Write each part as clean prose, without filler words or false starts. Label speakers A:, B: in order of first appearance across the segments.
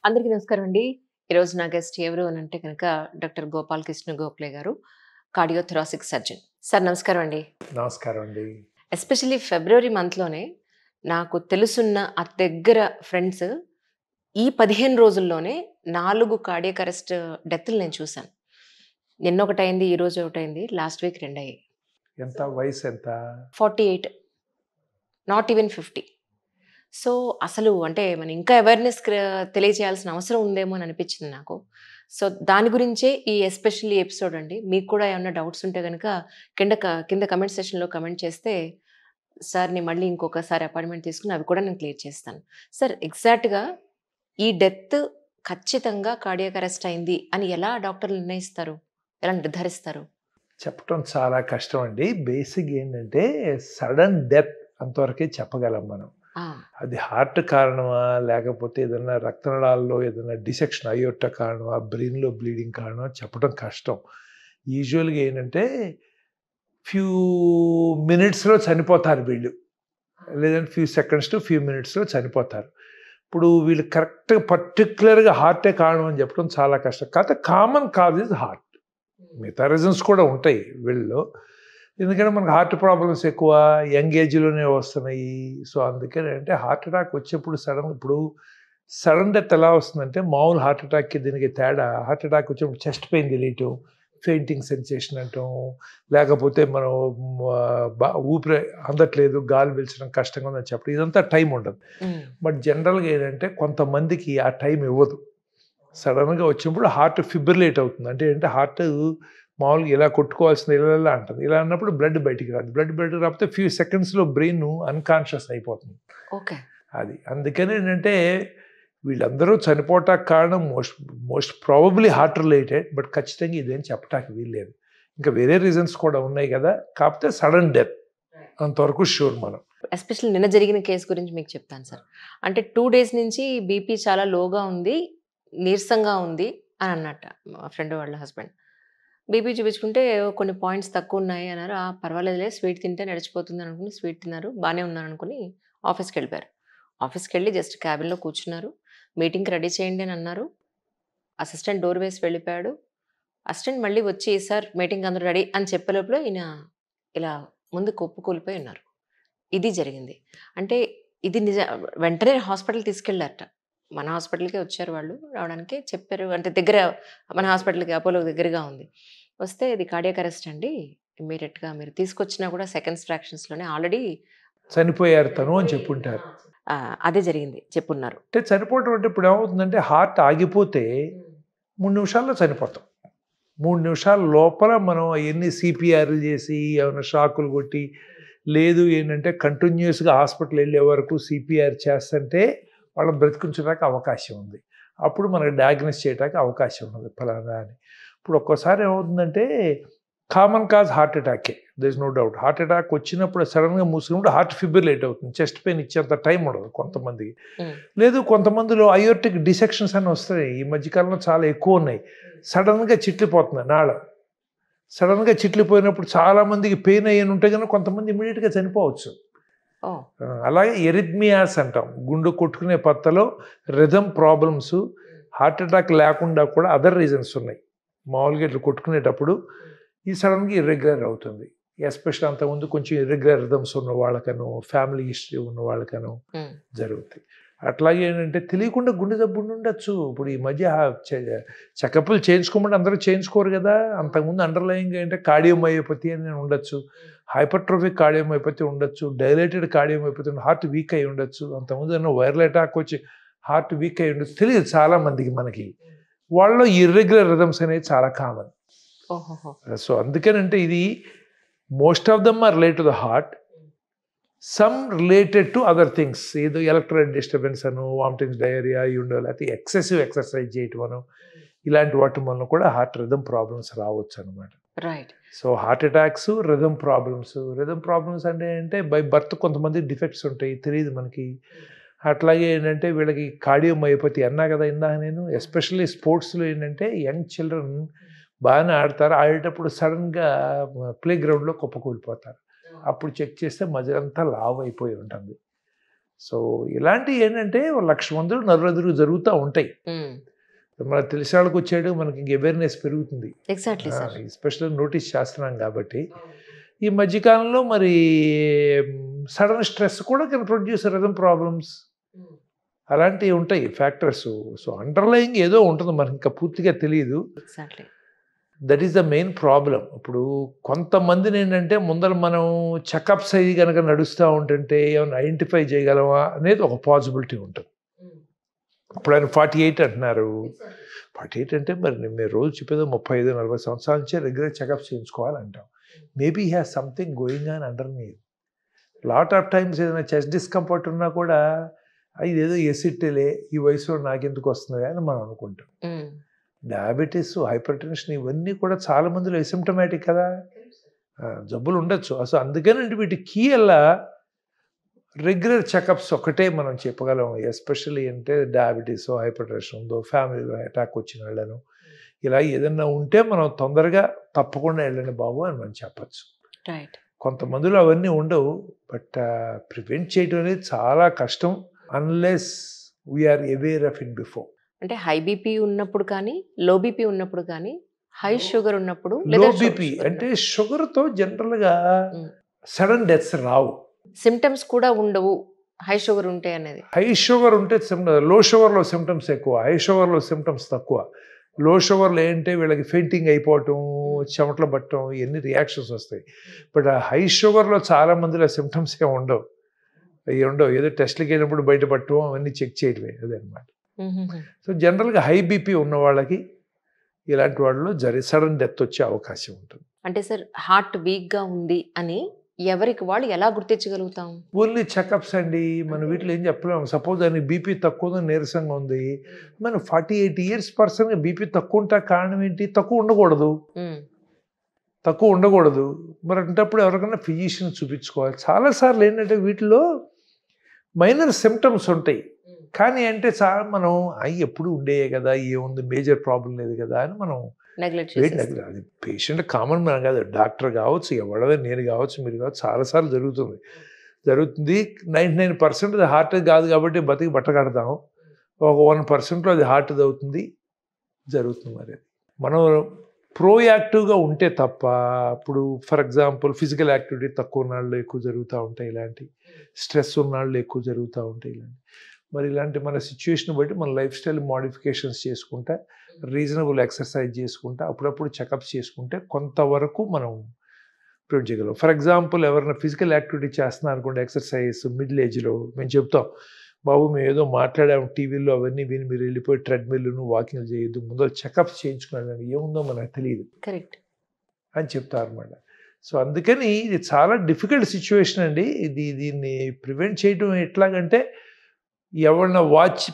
A: అందరికీ నమస్కారం అండి. ఈరోజు నా గెస్ట్ ఎవరు అనంటే గనక డాక్టర్ గోపాలకృష్ణ గోఖలే గారు. Cardiothoracic surgeon. సార్ నమస్కారం అండి.
B: నమస్కారం అండి.
A: ఎస్పెషల్లీ ఫిబ్రవరి మంత్‌లోనే నాకు తెలుసున్న అతి దగ్గర ఫ్రెండ్స్ ఈ 15 రోజుల్లోనే 4 కార్డియాక్ అరెస్ట్ డెత్‌లు నేను చూసాను. నిన్నొకటయింది, ఈరోజు ఒకటయింది, లాస్ట్ వీక్ 2 అయ్యాయి.
B: ఎంత వయసు ఎంత?
A: 48 నాట్ ఈవెన్ 50. సో, అసలు అంటే మనం ఇంకా అవేర్‌నెస్ తెలియజేయాల్సిన అవసరం ఉందేమో అని అనిపించింది నాకు. సో, దాని గురించే ఈ ఎస్పెషల్లీ ఎపిసోడ్ అండి. మీకు కూడా ఏమన్నా డౌట్స్ ఉంటే గనక కింద కామెంట్ సెక్షన్‌లో కామెంట్ చేస్తే సార్‌ని మళ్ళీ ఇంకొకసారి అపాయింట్‌మెంట్ తీసుకొని అవి కూడా నేను క్లియర్ చేస్తాను. సార్ ఎగ్జాక్ట్‌గా ఈ డెత్ ఖచ్చితంగా కార్డియాక్ అరెస్ట్ అయింది అని ఎలా డాక్టర్లు నిర్ణయిస్తారు? ఎలా నిర్ధారిస్తారు?
B: చెప్పటం చాలా కష్టం అండి. బేసిక్ ఏంటంటే సడన్ డెత్ అంతవరకే చెప్పగలం మనం.
A: ఆ!
B: అది హార్ట్ కారణమా? లేకపోతే ఏదన్నా రక్తనాళాల్లో ఏదైనా డిసెక్షన్ అయోర్టా కారణమా? బ్రెయిన్‌లో బ్లీడింగ్ కారణమా? చెప్పడం కష్టం. యూజువల్‌గా ఏంటంటే ఫ్యూ మినిట్స్‌లో చనిపోతారు వీళ్ళు. లేదంటే ఫ్యూ సెకండ్స్ టు ఫ్యూ మినిట్స్‌లో చనిపోతారు. ఇప్పుడు వీళ్ళు కరెక్ట్‌గా పర్టిక్యులర్‌గా హార్టే కారణం అని చెప్పడం చాలా కష్టం. కాకపోతే కామన్ కాజ్ ఈజ్ హార్ట్. మిగతా రీజన్స్ కూడా ఉంటాయి వీళ్ళలో. ఎందుకంటే మనకు హార్ట్ ప్రాబ్లమ్స్ ఎక్కువ యంగ్ ఏజ్‌లోనే వస్తున్నాయి. సో, అందుకని అంటే హార్ట్ అటాక్ వచ్చేప్పుడు సడన్ డెత్ ఎలా వస్తుందంటే మామూలు హార్ట్ అటాక్‌కి దీనికి తేడా హార్ట్ అటాక్ వచ్చేప్పుడు చెస్ట్ పెయిన్ తెలియటం, ఫెయింటింగ్ సెన్సేషన్ అంటాం, లేకపోతే మనం ఊపిరి అందట్లేదు, గాలి పీల్చడం కష్టంగా ఉందని చెప్పడం ఇదంతా టైం ఉండదు.
A: హ్మ్.
B: బట్ జనరల్‌గా ఏంటంటే కొంతమందికి ఆ టైం ఇవ్వదు. సడన్‌గా వచ్చినప్పుడు హార్ట్ ఫిబ్రిలేట్ అవుతుంది. అంటే ఏంటంటే హార్ట్ మామూలుగా ఇలా కొట్టుకోవాల్సింది ఇలా అంటది. ఇలా అన్నప్పుడు బ్లడ్ బయటికి రాదు. బ్లడ్ బయటికి రాకపోతే ఫ్యూ సెకండ్స్‌లో బ్రెయిన్ అన్‌కాన్షియస్ అయిపోతుంది.
A: ఓకే.
B: అది. అందుకని ఏంటంటే వీళ్ళందరూ చనిపోవటానికి కారణం most probably heart related. But ఖచ్చితంగా ఇదేం చెప్పటానికి వీల్లేదు. ఇంకా వేరే రీజన్స్ కూడా ఉన్నాయి కదా! కాకపోతే సడన్ డెత్ అంతవరకు ష్యూర్ మనం.
A: ఎస్పెషల్లీ నిన్న జరిగిన కేస్ గురించి మీకు చెప్తాను సార్. అంటే 2 డేస్ నుంచి బీపీ చాలా లోగా ఉంది, నీరసంగా ఉంది అని అన్నట్ట మా ఫ్రెండ్ వాళ్ళ హస్బెండ్. బీపీ చూపించుకుంటే కొన్ని పాయింట్స్ తక్కువున్నాయి అన్నారు. ఆ! పర్వాలేదులే స్వీట్ తింటే నడిచిపోతుంది అనుకుని స్వీట్ తిన్నారు. బానే ఉన్నారనుకుని ఆఫీస్‌కెళ్ళిపోయారు. ఆఫీస్‌కెళ్ళి జస్ట్ క్యాబిన్‌లో కూర్చున్నారు. మీటింగ్‌కి రెడీ చేయండి అని అన్నారు. అసిస్టెంట్ డోర్ వేసి వెళ్ళిపోయాడు. అసిస్టెంట్ మళ్ళీ వచ్చి సార్ మీటింగ్‌కి అందరూ రెడీ అని చెప్పే లోపల ఈయన ఇలా ముందు కుప్పకూలిపోయి ఉన్నారు. ఇది జరిగింది. అంటే ఇది వెంటనే హాస్పిటల్‌కి తీసుకెళ్లారట. మన హాస్పిటల్‌కే వచ్చారు వాళ్ళు. రావడానికి చెప్పారు. అంటే దగ్గర మన హాస్పిటల్‌కి అపోలో దగ్గరగా ఉంది. వస్తే ఇది కార్డియాక్ అరెస్ట్ అండి. ఇమ్మీడియేట్‌గా మీరు తీసుకొచ్చినా కూడా సెకండ్స్ ఫ్రాక్షన్స్‌లోనే ఆల్రెడీ
B: చనిపోయారు తను అని చెప్పుంటారు.
A: అదే జరిగింది చెప్పున్నారు.
B: అంటే చనిపోవటం అంటే ఇప్పుడు ఏమవుతుందంటే హార్ట్ ఆగిపోతే 3 నిమిషాల్లో చనిపోతాం. 3 నిమిషాల లోపల మనం అయన్నీ సీపీఆర్‌లు చేసి, ఏమైనా షాకులు కొట్టి, లేదు ఏంటంటే కంటిన్యూయస్‌గా హాస్పిటల్ ఎళ్ళే వరకు సీపీఆర్ చేస్తంటే వాళ్ళని బ్రతికించడానికి అవకాశం ఉంది. అప్పుడు మనకు డయాగ్నోస్ చేయడానికి అవకాశం ఉన్నది ఫలానా అని. ఇప్పుడు ఒక్కోసారి ఏమవుతుందంటే కామన్ కాజ్ హార్ట్ అటాకే. There is no doubt. Heart attack వచ్చినప్పుడు సడెన్‌గా మూసుకున్నప్పుడు హార్ట్ ఫిబ్రిలేట్ అవుతుంది. చెస్ట్ పెయిన్ ఇచ్చేంత టైం ఉండదు కొంతమందికి.
A: హ్మ్.
B: లేదు కొంతమందిలో అయోర్టిక్ డిసెక్షన్స్ అని వస్తున్నాయి. ఈ మధ్య కాలంలో చాలా ఎక్కువున్నాయి. సడెన్‌గా చిట్లిపోతుంది నాళం. సడెన్‌గా చిట్లిపోయినప్పుడు చాలా మందికి పెయిన్ అయ్యని ఉంటే గనుక కొంతమంది ఇమ్మీడియేట్‌గా చనిపోవచ్చు.
A: ఓహ్!
B: అలాగే ఎరిథ్మియాస్ అంటాం. గుండె కొట్టుకునే పత్తలో రిథమ్ ప్రాబ్లమ్స్ హార్ట్ అటాక్ లేకుండా కూడా అదర్ రీజన్స్ ఉన్నాయి. మామూలుగా ఇట్లా కొట్టుకునేటప్పుడు ఈ సడెన్‌గా ఇర్రెగ్యులర్ అవుతుంది. ఎస్పెషల్లీ అంతకుముందు కొంచెం ఇర్రెగ్యులర్ రిథమ్స్ ఉన్న వాళ్ళకనో, ఫ్యామిలీ హిస్టరీ ఉన్న వాళ్ళకనో
A: హ్మ్.
B: జరుగుతాయి. అట్లాగే ఏంటంటే తెలియకుండా గుండె జబ్బు ఉండుండొచ్చు. ఇప్పుడు ఈ మధ్య చెకప్‌లు చేయించుకోమంటే అందరూ చేయించుకోరు గదా! అంతకుముందు అండర్‌లయింగ్‌గా ఏంటంటే కార్డియోమయోపతి అని ఉండొచ్చు. హైపర్ట్రోఫిక్ కార్డియోమయోపతి ఉండొచ్చు. డైలేటెడ్ కార్డియోమయోపతి హార్ట్ వీక్ అయ్యి ఉండొచ్చు. అంతకుముందు ఏమన్నా వైరల్ అటాక్ వచ్చి హార్ట్ వీక్ అయ్యి ఉండొచ్చు. తెలీదు చాలా మందికి మనకి. వాళ్ళలో ఇర్రెగ్యులర్ రిథమ్స్ అనేవి చాలా కామన్.
A: ఓహోహో!
B: సో, అందుకనంటే ఇది most of them are related to the heart. Some related to other things. ఏదో ఎలక్ట్రోలైట్ డిస్టర్బెన్స్ అనో, వామిటింగ్స్, డయేరియా అయి ఉండో, లేకపోతే ఎక్సెసివ్ ఎక్సర్సైజ్ చేయటం అనో, ఇలాంటి వాటి వలన కూడా హార్ట్ రిథమ్ ప్రాబ్లమ్స్ రావచ్చనమాట.
A: Right.
B: So, heart attacks, rhythm problems. Rhythm problems అంటే ఏంటంటే బై బర్త్ కొంతమందికి డిఫెక్ట్స్ ఉంటాయి. తెలీదు మనకి. అట్లాగే ఏంటంటే వీళ్ళకి కార్డియోమయోపతి అన్నా కదా ఇందాక నేను. ఎస్పెషల్లీ స్పోర్ట్స్‌లో ఏంటంటే యంగ్ చిల్డ్రన్ బాగానే ఆడతారు. ఆడేటప్పుడు సడెన్‌గా ప్లే గ్రౌండ్‌లో కుప్పకూలిపోతారు. అప్పుడు చెక్ చేస్తే మజిలంతా లావు అయిపోయి ఉంటుంది. సో ఇలాంటివి ఏంటంటే 1,00,000 మందులు నలుగురు జరుగుతూ ఉంటాయి. మనకు తెలిసిన వాళ్ళకి వచ్చాడు మనకి ఇంక అవేర్నెస్ పెరుగుతుంది.
A: Exactly sir.
B: ఎస్పెషల్లీ నోటీస్ చేస్తున్నాం కాబట్టి. ఈ మధ్యకాలంలో మరి సడన్ స్ట్రెస్ కూడా కెన్ ప్రొడ్యూస్ రిథమ్ ప్రాబ్లమ్స్, అలాంటివి ఉంటాయి ఫ్యాక్టర్స్. సో అండర్లయింగ్ ఏదో ఉంటుంది మనకి ఇంకా పూర్తిగా తెలియదు.
A: Exactly.
B: That is the main problem. ఇప్పుడు కొంతమందిని ఏంటంటే ముందర మనం చెకప్స్ అయ్యి కనుక నడుస్తూ ఉంటుంటే ఏమైనా ఐడెంటిఫై చేయగలమా అనేది ఒక పాసిబిలిటీ ఉంటుంది. ఇప్పుడు ఆయన 48 అంటున్నారు. 48 అంటే మరి మీరు రోజు చెప్పేదో 35-40 సంవత్సరాల నుంచే రెగ్యులర్ చెకప్స్ చేయించుకోవాలంటాం. Maybe have something going on underneath. Lot of times ఏదైనా చెస్ట్ డిస్కంఫర్ట్ ఉన్నా కూడా ఇదేదో ఎసిడ్లే ఈ వయసులో నాకెందుకు వస్తుంది అని మనం అనుకుంటాం. డయాబెటీస్, హైపర్ టెన్షన్ ఇవన్నీ కూడా చాలా మందిలో ఎసిమ్టమాటిక్ కదా, జబ్బులు ఉండొచ్చు. అసలు అందుకనంటే వీటి కీ అలా రెగ్యులర్ చెకప్స్ ఒకటే మనం చెప్పగలం. ఎస్పెషల్లీ అంటే డయాబెటీస్, హైపర్ టెన్షన్ ఉందో, ఫ్యామిలీలో అటాక్ వచ్చిన వాళ్ళను ఇలా ఏదన్నా ఉంటే మనం తొందరగా తప్పకుండా వెళ్ళండి బాబు అని మనం చెప్పచ్చు. కొంతమందిలో అవన్నీ ఉండవు. బట్ ప్రివెంట్ చేయడం అనేది చాలా కష్టం unless we are aware of it before.
A: అంటే హై బీపీ ఉన్నప్పుడు కానీ, లో బీపీ ఉన్నప్పుడు కానీ, హై షుగర్ ఉన్నప్పుడు,
B: లో బీపీ అంటే షుగర్తో జనరల్గా సడన్ డెత్స్ రావు,
A: సిమ్టమ్స్ కూడా ఉండవు హై షుగర్ ఉంటే అనేది.
B: హై షుగర్ ఉంటే లో షుగర్లో సిమ్టమ్స్ ఎక్కువ, హై షుగర్లో సిమ్టమ్స్ తక్కువ. లో షుగర్లో ఏంటంటే వీళ్ళకి ఫెయింటింగ్ అయిపోవటం, చెమటలు పట్టడం, ఇవన్నీ రియాక్షన్స్ వస్తాయి. బట్ ఆ హై షుగర్లో చాలా మందిలో సిమ్టమ్స్ ఏమి ఉండవు. ఏదో టెస్ట్లకి వెళ్ళినప్పుడు బయటపడటం అవన్నీ చెక్ చేయడమే అదనమాట. సో జనరల్గా హై బీపీ ఉన్న వాళ్ళకి ఇలాంటి వాళ్ళలో సడన్ డెత్ వచ్చే అవకాశం ఉంటుంది.
A: అంటే సార్ హార్ట్ వీక్గా ఉంది అని ఎవరికి వాళ్ళు ఎలా గుర్తించగలుగుతాం?
B: ఓన్లీ చెకప్స్ అండి. మనం వీటిలో ఏం చెప్పలేము. సపోజ్ దానికి బీపీ తక్కువ ఉంది, నీరసంగా ఉంది, మనం 48 years పర్సన్గా బీపీ తక్కువ ఉంటే కారణం ఏంటి? తక్కువ ఉండకూడదు. మరి అంటప్పుడు ఎవరికైనా ఫిజిషియన్ చూపించుకోవాలి. చాలాసార్లు ఏంటంటే వీటిలో మైనర్ సిమ్టమ్స్ ఉంటాయి, కానీ అంటే చాలా మనం ఎప్పుడు ఉండేయే కదా, ఏముంది మేజర్ ప్రాబ్లం లేదు కదా అని మనం అది పేషెంట్ కామన్ మనం కాదు, డాక్టర్ కావచ్చు, ఎవడైనా నేను కావచ్చు, మీరు కావచ్చు, చాలాసార్లు జరుగుతుంది. 99% అది హార్ట్ కాదు కాబట్టి బతికి బట్టకడతాం. ఒక 1%లో అది హార్ట్ అవుతుంది, జరుగుతుంది. మరి మనం ప్రోయాక్టివ్గా ఉంటే తప్ప, ఇప్పుడు ఫర్ ఎగ్జాంపుల్ ఫిజికల్ యాక్టివిటీ తక్కువ ఉన్నాళ్ళు ఎక్కువ జరుగుతూ ఉంటాయి, ఇలాంటి స్ట్రెస్ ఉన్నాళ్ళు ఎక్కువ జరుగుతూ ఉంటాయి, ఇలాంటి మరి ఇలాంటి మన సిచ్యువేషన్ బట్టి మన లైఫ్ స్టైల్ మోడిఫికేషన్స్ చేసుకుంటా, రీజనబుల్ ఎక్సర్సైజ్ చేసుకుంటా, అప్పుడప్పుడు చెకప్స్ చేసుకుంటే కొంతవరకు మనం ప్రివెంట్ చేయగలం. ఫర్ ఎగ్జాంపుల్ ఎవరైనా ఫిజికల్ యాక్టివిటీ చేస్తున్నారు అనుకోండి, ఎక్సర్సైజ్ మిడిల్ ఏజ్లో మేము చెప్తాం, బాబు మేము ఏదో మాట్లాడాము టీవీలో అవన్నీ విని మీరు వెళ్ళిపోయి ట్రెడ్మిల్ను వాకింగ్ చేయొద్దు, ముందు చెకప్స్ చేయించుకున్నాను, ఏముందో మనకు తెలియదు అని చెప్తారు అన్నమాట. సో అందుకని ఇది చాలా డిఫికల్ట్ సిచ్యువేషన్ అండి. దీన్ని ప్రివెంట్ చేయడం ఎట్లాగంటే, ఎవరిన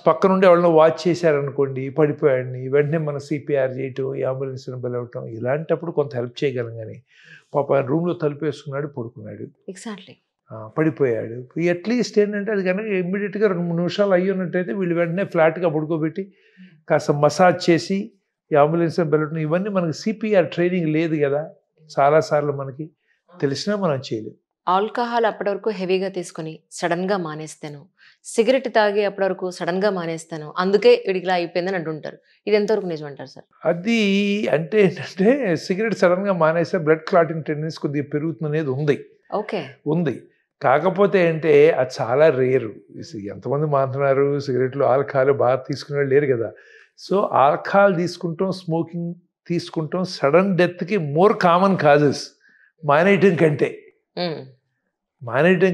B: పక్కనుండి ఎవరినో వాచ్ చేశారనుకోండి, పడిపోయాడిని వెంటనే మన సిపిఆర్ చేయటం, అంబులెన్స్ని పిలవటం, ఇలాంటప్పుడు కొంత హెల్ప్ చేయగలం. కానీ పాప రూమ్లో తలుపేసుకున్నాడు, పడుకున్నాడు, పడిపోయాడు, అట్లీస్ట్ ఏంటంటే అది కనుక ఇమ్మీడియట్గా 2-3 నిమిషాలు అయ్యున్నట్టయితే వీళ్ళు వెంటనే ఫ్లాట్గా పడుకోబెట్టి కాస్త మసాజ్ చేసి అంబులెన్స్ని పిలవటం, ఇవన్నీ మనకి సిపిఆర్ ట్రైనింగ్ లేదు కదా, చాలాసార్లు మనకి తెలిసినా మనం చేయలేము.
A: ఆల్కహాల్ అప్పటి వరకు హెవీగా తీసుకొని సడన్గా మానేస్తాను, సిగరెట్ తాగి అప్పటి వరకు సడన్గా మానేస్తాను, అందుకే ఇడిలా అయిపోయిందని అంటుంటారు. ఇది ఎంతవరకు నిజం అంటారు సార్?
B: అది అంటే ఏంటంటే సిగరెట్ సడన్గా మానేస్తే బ్లడ్ క్లాటింగ్ టెండెన్సీ కొద్దిగా పెరుగుతుంది అనేది ఉంది. కాకపోతే అంటే అది చాలా రేరు. ఎంతమంది మాట్లాడుతున్నారు సిగరెట్లు, ఆల్కహాల్ బాగా తీసుకునే వాళ్ళు లేరు కదా. సో ఆల్కహాల్ తీసుకుంటాం, స్మోకింగ్ తీసుకుంటాం, సడన్ డెత్కి మోర్ కామన్ కాజెస్ మానేయటం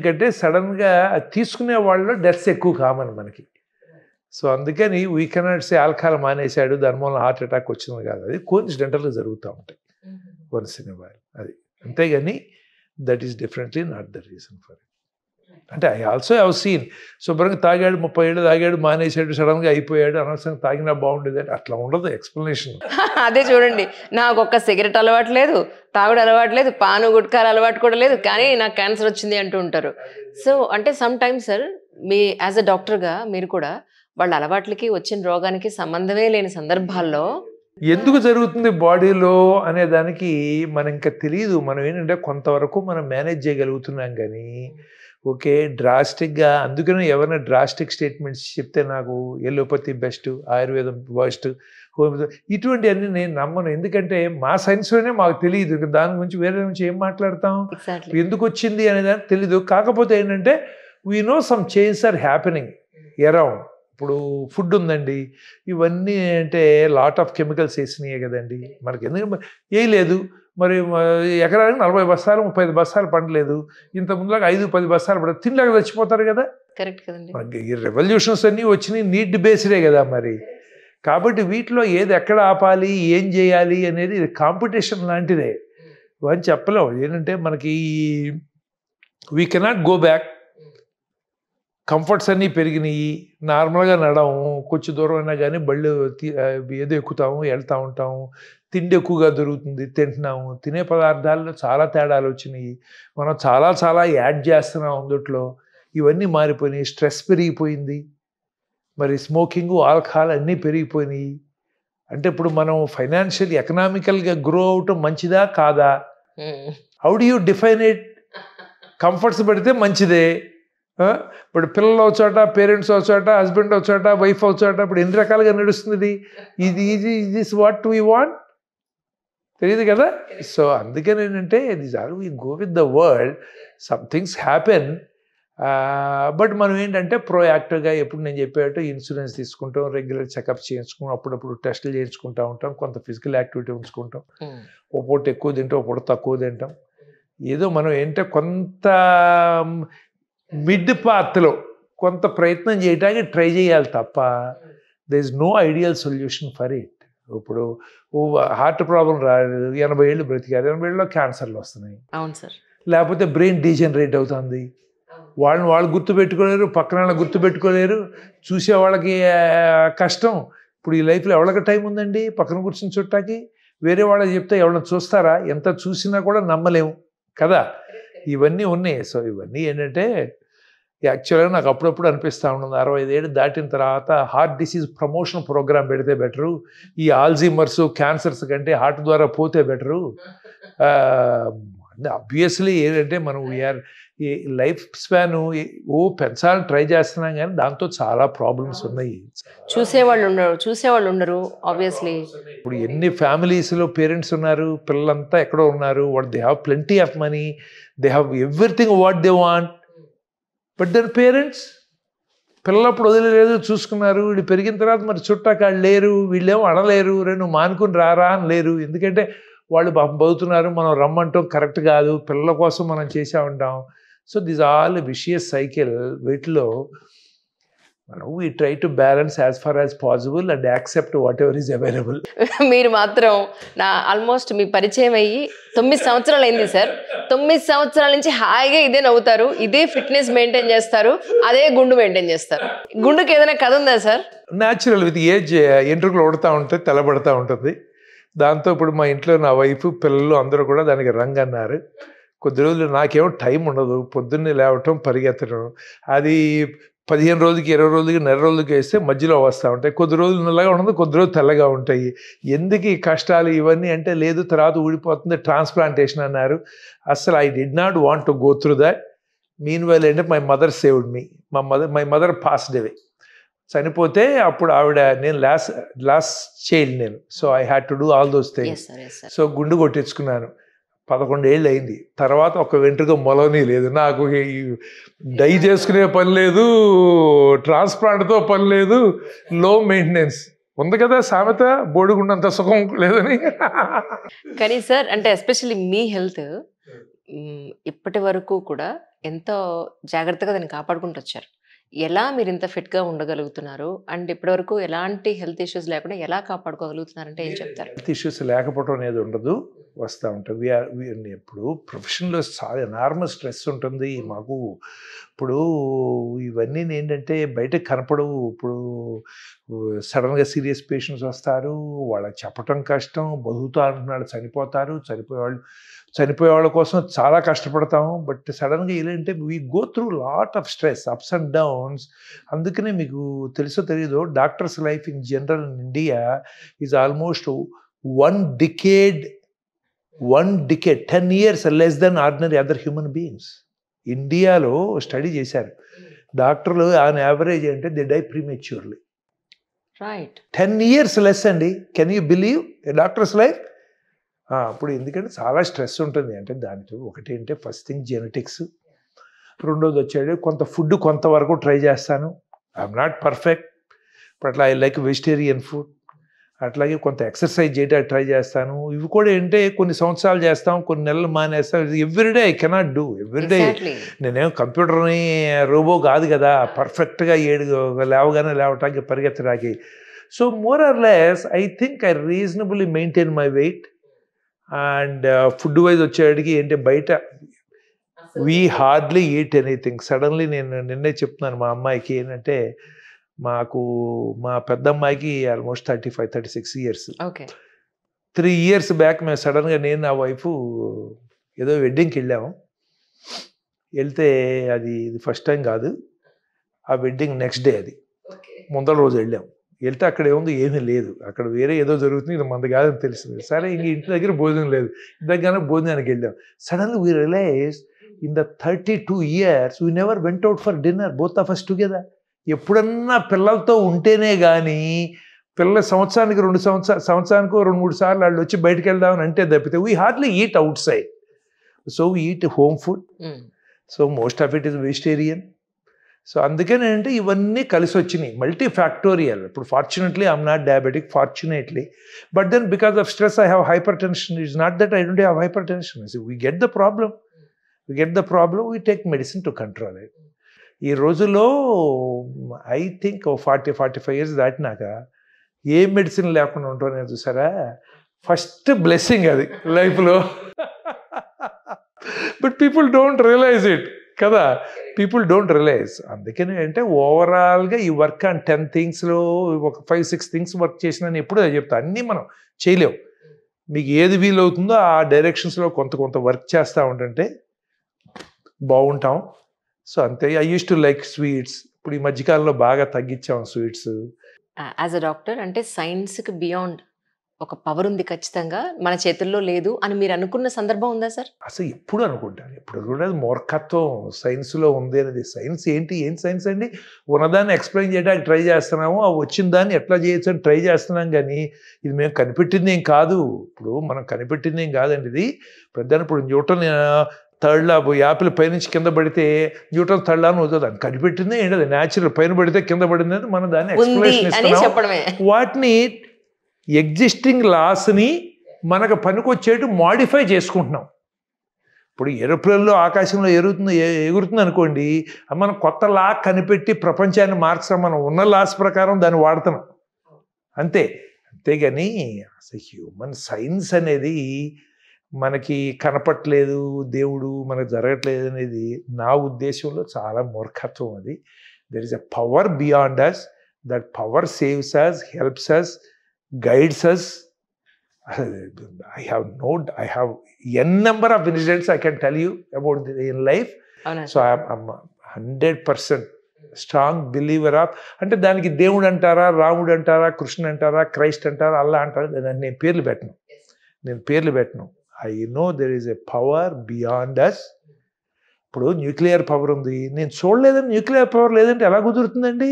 B: కంటే సడన్గా తీసుకునే వాళ్ళలో డెత్స్ ఎక్కువ కామన్ మనకి. సో అందుకని వీ కెనాట్ సే ఆల్కహాల్ మానేశాడు దాని వల్ల హార్ట్ అటాక్ వచ్చింది కాదు, అది కోఇన్సిడెంటల్గా జరుగుతూ ఉంటాయి వన్స్ ఇన్ ఎ వైల్, అది అంతేగాని that is definitely not the reason for it. అంటే ఐ ఆల్సో హ్యావ్ సీన్ శుభ్రంగా తాగాడు, 30 ఏళ్ళు తాగాడు, మానేశాడు, సడన్గా అయిపోయాడు, అనవసరంగా తాగినా బాగుండేది అంటే అట్లా ఉండదు ఎక్స్ప్లెనేషన్.
A: అదే చూడండి, నాకు ఒక్క సిగరెట్ అలవాటు లేదు, తాగుడు అలవాటు లేదు, పాను గుట్కాలు అలవాటు కూడా లేదు, కానీ నాకు క్యాన్సర్ వచ్చింది అంటూ ఉంటారు. సో అంటే some times sir me as a డాక్టర్గా మీరు కూడా వాళ్ళ అలవాట్లకి వచ్చిన రోగానికి సంబంధమే లేని సందర్భాల్లో
B: ఎందుకు జరుగుతుంది బాడీలో అనే దానికి మనం ఇంకా తెలియదు. మనం ఏంటంటే కొంతవరకు మనం మేనేజ్ చేయగలుగుతున్నాం, కానీ ఓకే. డ్రాస్టిక్‌గా అందుకనే ఎవరైనా డ్రాస్టిక్ స్టేట్మెంట్స్ చెప్తే నాకు ఎలోపతి బెస్ట్, ఆయుర్వేదం వర్స్ట్, హోమియో ఇటువంటివన్నీ నేను నమ్మను. ఎందుకంటే మా సైన్స్‌లోనే మాకు తెలీదు. దాని గురించి వేరే నుంచి ఏం మాట్లాడతాం?
A: ఎగ్జాక్ట్‌లీ.
B: ఎందుకొచ్చింది అనేదానికి తెలీదు. కాకపోతే ఏంటంటే we know some changes are happening around. ఇప్పుడు ఫుడ్ ఉందండి. ఇవన్నీ అంటే లాట్ ఆఫ్ కెమికల్స్ ఏసినాయే కదండీ! మనకెందుకు ఏయలేదు. మరి ఎకరానికి 40 బస్తాలు, 35 బస్తాలు పండలేదు. ఇంత ముందులాగా 5, 10 బస్తాలు పడదు. తినలేక చచ్చిపోతారు కదా!
A: కరెక్ట్ కదండీ.
B: మనకి ఈ రెవల్యూషన్స్ అన్నీ వచ్చినాయి నీడ్ బేస్డే కదా మరి. కాబట్టి వీటిలో ఏది ఎక్కడ ఆపాలి, ఏం చేయాలి అనేది కాంపిటీషన్ లాంటిదే. ఇవన్నీ చెప్పలేం. ఏంటంటే మనకి we cannot go back. Comforts అన్నీ పెరిగినాయి. నార్మల్‌గా నడవము. కొంచెం దూరం అయినా గానీ బళ్ళు ఏదో ఎక్కుతాము, వెళ్తా ఉంటాము. తిండి ఎక్కువగా దొరుకుతుంది, తింటున్నాము. తినే పదార్థాల్లో చాలా తేడాలు వచ్చినాయి. మనం చాలా చాలా యాడ్ చేస్తున్నాం అందుట్లో. ఇవన్నీ మారిపోయినాయి. స్ట్రెస్ పెరిగిపోయింది. మరి స్మోకింగు, ఆల్కహాల్ అన్నీ పెరిగిపోయినాయి. అంటే ఇప్పుడు మనం ఫైనాన్షియల్, ఎకనామికల్‌గా గ్రో అవ్వటం మంచిదా? కాదా? How do you define it? Comforts పెడితే మంచిదే. ఇప్పుడు పిల్లలు ఒక చోట, పేరెంట్స్ ఒక చోట, హస్బెండ్ ఒక చోట, వైఫ్ ఒక చోట. ఇప్పుడు ఎన్ని రకాలుగా నడుస్తుంది ఇది? This what we want? తెలియదు కదా. సో అందుకని ఏంటంటే this are we go with the world. Some things happen. But మనం ఏంటంటే ప్రోయాక్టివ్గా ఎప్పుడు నేను చెప్పేటట్టు ఇన్సూరెన్స్ తీసుకుంటాం, రెగ్యులర్ చెకప్స్ చేయించుకుంటాం, అప్పుడప్పుడు టెస్టులు చేయించుకుంటూ ఉంటాం, కొంత ఫిజికల్ యాక్టివిటీ ఉంచుకుంటాం. ఓ పూట ఎక్కువ తింటాం, ఓ పూట తక్కువ తింటాం. ఏదో మనం ఏంటంటే కొంత మిడ్ పాత్లో కొంత ప్రయత్నం చేయడానికి ట్రై చేయాలి తప్ప there is no ideal solution for it. ఇప్పుడు హార్ట్ ప్రాబ్లం రాలేదు, 80 ఏళ్ళు బ్రతికారు, 80 ఏళ్ళలో క్యాన్సర్లు వస్తున్నాయి.
A: అవును సార్.
B: లేకపోతే బ్రెయిన్ డీజనరేట్ అవుతుంది. వాళ్ళు గుర్తుపెట్టుకోలేరు, పక్కన వాళ్ళని గుర్తుపెట్టుకోలేరు, చూసే వాళ్ళకి కష్టం. ఇప్పుడు ఈ లైఫ్లో ఎవరికి టైం ఉందండి పక్కన కూర్చొని చుట్టాకి? వేరే వాళ్ళకి చెప్తే ఎవరైనా చూస్తారా? ఎంత చూసినా కూడా నమ్మలేము కదా. ఇవన్నీ ఉన్నాయి. సో ఇవన్నీ ఏంటంటే యాక్చువల్గా నాకు అప్పుడప్పుడు అనిపిస్తూ ఉంటుంది, 65 ఏళ్ళు దాటిన తర్వాత హార్ట్ డిసీజ్ ప్రమోషన్ ప్రోగ్రామ్ పెడితే బెటరు. ఈ ఆల్జీమర్స్, క్యాన్సర్స్ కంటే హార్ట్ ద్వారా పోతే బెటరు. అబ్వియస్లీ ఏంటంటే మనం వీఆర్ ఈ లైఫ్ స్పాన్ పెంచాలని ట్రై చేస్తున్నాం, కానీ దాంతో చాలా ప్రాబ్లమ్స్ ఉన్నాయి.
A: చూసేవాళ్ళు ఉండరు ఆబ్వియస్లీ.
B: ఇప్పుడు ఎన్ని ఫ్యామిలీస్లో పేరెంట్స్ ఉన్నారు, పిల్లలంతా ఎక్కడో ఉన్నారు. They have plenty of money, they have everything what they want. But their parents పిల్లలప్పుడు వదిలేదు, చూసుకున్నారు. వీళ్ళు పెరిగిన తర్వాత మరి చుట్టాకాళ్ళు లేరు, వీళ్ళేమో అనలేరు, నువ్వు మానుకుని రారా అని లేరు. ఎందుకంటే వాళ్ళు బతుకుతున్నారు, మనం రమ్మంటాం కరెక్ట్ కాదు, పిల్లల కోసం మనం చేసే ఉంటాం. So this all vicious cycle. వీటిలో మనం we try to balance as far as possible and accept whatever is available.
A: మీరు మాత్రం ఆల్మోస్ట్ మీ పరిచయం అయ్యి 9 సంవత్సరాలు అయింది సార్. 9 సంవత్సరాల నుంచి హాయిగా ఇదే నవ్వుతారు, ఇదే ఫిట్నెస్ మెయింటైన్ చేస్తారు, అదే గుండు మెయింటైన్ చేస్తారు. గుండుకి ఏదైనా కథ ఉందా sir?
B: Natural, with age ఎంట్రుకలు Udatha ఉంటుంది, తెల్లబడతా ఉంటుంది. దాంతో ఇప్పుడు మా ఇంట్లో నా వైఫ్, పిల్లలు అందరూ కూడా దానికి రంగు అన్నారు. కొద్ది రోజులు నాకేమో టైం ఉండదు, పొద్దున్నే లేవటం, పరిగెత్తడం. అది 15 రోజులకి, 20 రోజులకి, నెల రోజులకి వేస్తే మధ్యలో వస్తూ ఉంటాయి. కొద్ది రోజులు నల్లగా ఉండదు, కొద్ది రోజులు తెల్లగా ఉంటాయి. ఎందుకు ఈ కష్టాలు ఇవన్నీ అంటే, లేదు తర్వాత ఊడిపోతుంది, ట్రాన్స్ప్లాంటేషన్ అన్నారు. అసలు I did not want to go through that. Mean while అంటే my mother saved me. My mother passed away. చనిపోతే అప్పుడు ఆవిడ, నేను లాస్ట్ చైల్డ్ నేను. So I had to do all those things. So గుండు కొట్టించుకున్నాను. 11 ఏళ్ళు అయింది. తర్వాత ఒక వెంట్రుక మొలవని లేదు నాకు. డై చేసుకునే పని లేదు, ట్రాన్స్ప్లాంట్తో పని లేదు, లో మెయింటెనెన్స్ ఉంది కదా సామెత, బోడిగుండంత సుఖం లేదని.
A: కానీ సార్ అంటే ఎస్పెషల్లీ మీ హెల్త్ ఇప్పటి వరకు కూడా ఎంతో జాగ్రత్తగా దాన్ని కాపాడుకుంటూ వచ్చారు. ఎలా మీరు ఇంత ఫిట్గా ఉండగలుగుతున్నారు అండ్ ఇప్పటివరకు ఎలాంటి హెల్త్ ఇష్యూస్ లేకుండా ఎలా కాపాడుకోగలుగుతున్నారంటే ఏం చెప్తారు?
B: హెల్త్ ఇష్యూస్ లేకపోవడం అనేది ఉండదు, వస్తూ ఉంటుంది. ఇప్పుడు ప్రొఫెషన్లో చాలా ఎనార్మస్ స్ట్రెస్ ఉంటుంది మాకు. ఇప్పుడు ఇవన్నీ ఏంటంటే బయటకు కనపడవు. ఇప్పుడు సడన్గా సీరియస్ పేషెంట్స్ వస్తారు, వాళ్ళకి చెప్పటం కష్టం. బతుకుతా అంటున్నాడు, చనిపోతారు. చనిపోయే వాళ్ళ కోసం చాలా కష్టపడతాము. బట్ సడన్గా ఏంటంటే we go through lot of stress, ups and downs. అందుకనే మీకు తెలుసో తెలీదో, doctors life in general in India is almost 1 decade, 10 years less than ordinary other human beings. ఇండియాలో స్టడీ చేశారు డాక్టర్లు ఆన్ యావరేజ్ అంటే they die prematurely.
A: Right.
B: 10 years less అండి. Can you believe a doctor's life? అప్పుడు ఎందుకంటే చాలా stress ఉంటుంది. అంటే దాంట్లో ఒకటి అంటే ఫస్ట్ థింగ్ జెనెటిక్స్, రెండోది వచ్చాడు కొంత ఫుడ్ కొంతవరకు ట్రై చేస్తాను. I'm not perfect but I like vegetarian food. అట్లాగే కొంత ఎక్సర్సైజ్ చేయడానికి ట్రై చేస్తాను. ఇవి కూడా ఏంటంటే కొన్ని సంవత్సరాలు చేస్తాం, కొన్ని నెలలు మానేస్తాం. Everyday I cannot do everyday. నేనేం కంప్యూటర్ని రోబో కాదు కదా పర్ఫెక్ట్గా 7 లేవగానే లేవటానికి పరిగెత్తడానికి. So more or less I think I reasonably maintain my weight. And food wise వచ్చేటికి ఏంటి బయట we hardly eat anything. Suddenly నేను నిన్నే చెప్తున్నాను మా అమ్మాయికి ఏంటంటే మా పెద్ద అమ్మాయికి ఆల్మోస్ట్ 35-36 years. 3 years బ్యాక్ మేము సడన్గా నేను నా వైఫ్ ఏదో వెడ్డింగ్కి వెళ్ళాము. వెళ్తే అది ఫస్ట్ టైం కాదు, ఆ వెడ్డింగ్ నెక్స్ట్ డే, అది ముందర రోజు వెళ్ళాం. వెళ్తే అక్కడ ఏమీ లేదు, అక్కడ వేరే ఏదో జరుగుతుంది, ఇది మంది కాదని తెలిసింది. సరే ఇంక ఇంటి దగ్గర భోజనం లేదు, ఇంటి దగ్గర భోజనానికి వెళ్ళాం. Suddenly we realise in the 32 years we never went out for dinner both of us together. ఎప్పుడన్నా పిల్లలతో ఉంటేనే కానీ పిల్లల సంవత్సరానికి 2 సార్లు వాళ్ళు వచ్చి బయటకు వెళ్దామని అంటే తప్పితే we hardly eat outside. So we eat home food. So most of it is vegetarian. So అందుకని అంటే ఇవన్నీ కలిసి వచ్చినాయి, మల్టీ ఫ్యాక్టోరియల్. ఇప్పుడు fortunately I'm not diabetic, fortunately. But then because of stress I have hypertension. It's not that I don't have hypertension. We get the problem, we take medicine to control it. ఈ రోజుల్లో I think 40-45 years దాటినాక ఏ medicine లేకుండా ఉంటానే చూసారా, first blessing అది లైఫ్లో. But people don't realise it కదా, పీపుల్ డోంట్ రియలైజ్. అందుకని అంటే ఓవరాల్గా ఈ వర్క్ ఆన్ 10 thingsలో ఒక 5-6 things వర్క్ చేసిన ఎప్పుడు అది చెప్తా. అన్నీ మనం చేయలేవు, మీకు ఏది వీలవుతుందో ఆ డైరెక్షన్స్లో కొంత వర్క్ చేస్తూ ఉంటుంటే బాగుంటాం. సో అంతే. I use to like sweets. ఇప్పుడు ఈ మధ్యకాలంలో బాగా తగ్గించాం స్వీట్స్.
A: యాజ్ అ డాక్టర్ అంటే సైన్స్కి బియాండ్ ఒక పవర్ ఉంది ఖచ్చితంగా, మన చేతుల్లో లేదు అని మీరు అనుకున్న సందర్భం ఉందా సార్?
B: అసలు ఎప్పుడు అనుకుంటాను, ఎప్పుడు కూడా మూర్ఖత్వం సైన్స్లో ఉంది అనేది. సైన్స్ ఏం సైన్స్ అండి? ఉన్నదాన్ని ఎక్స్ప్లెయిన్ చేయడానికి ట్రై చేస్తున్నాము, ఆ వచ్చిన దాన్ని ఎట్లా చేయొచ్చు అని ట్రై చేస్తున్నాం. కానీ ఇది మేము కనిపెట్టింది ఏం కాదు. ఇప్పుడు మనం కనిపెట్టింది ఏం కాదండి ఇది. ఇప్పుడు న్యూటన్ థర్డ్ లా యాపిల్ పైనుంచి కింద పడితే న్యూటన్ థర్డ్ లా అని వద్దు, దాన్ని కనిపెట్టిందే ఏంటది న్యాచురల్. పైన పడితే కింద పడింది అని మనం దాన్ని ఎక్స్ప్లెనేషన్ ఇస్తున్నాం. వాటిని ఎగ్జిస్టింగ్ లాస్ని మనకు పనికొచ్చేట్టు మాడిఫై చేసుకుంటున్నాం. ఇప్పుడు ఏరోప్లేన్లో ఆకాశంలో ఎగురుతుంది అనుకోండి, మనం కొత్త లా కనిపెట్టి ప్రపంచాన్ని మార్చడం, మనం ఉన్న లాస్ ప్రకారం దాన్ని వాడుతున్నాం అంతేగాని అసలు హ్యూమన్ సైన్స్ అనేది మనకి కనపట్లేదు, దేవుడు మనకు జరగట్లేదు అనేది నా ఉద్దేశంలో చాలా మూర్ఖత్వం. అది there is a power beyond us. That power saves us, helps us, guides us. I have n number of incidents I can tell you about in life. So I'm 100% strong believer of. అంటే దానికి దేవుడు అంటారా, రాముడు అంటారా, కృష్ణ అంటారా, Christ అంటారా, అల్లా అంటారా, నేను పేర్లు పెట్టను. I know there is a power beyond us. ఇప్పుడు న్యూక్లియర్ పవర్ ఉంది, నేను చూడలేదని న్యూక్లియర్ పవర్ లేదంటే ఎలా కుదురుతుందండి?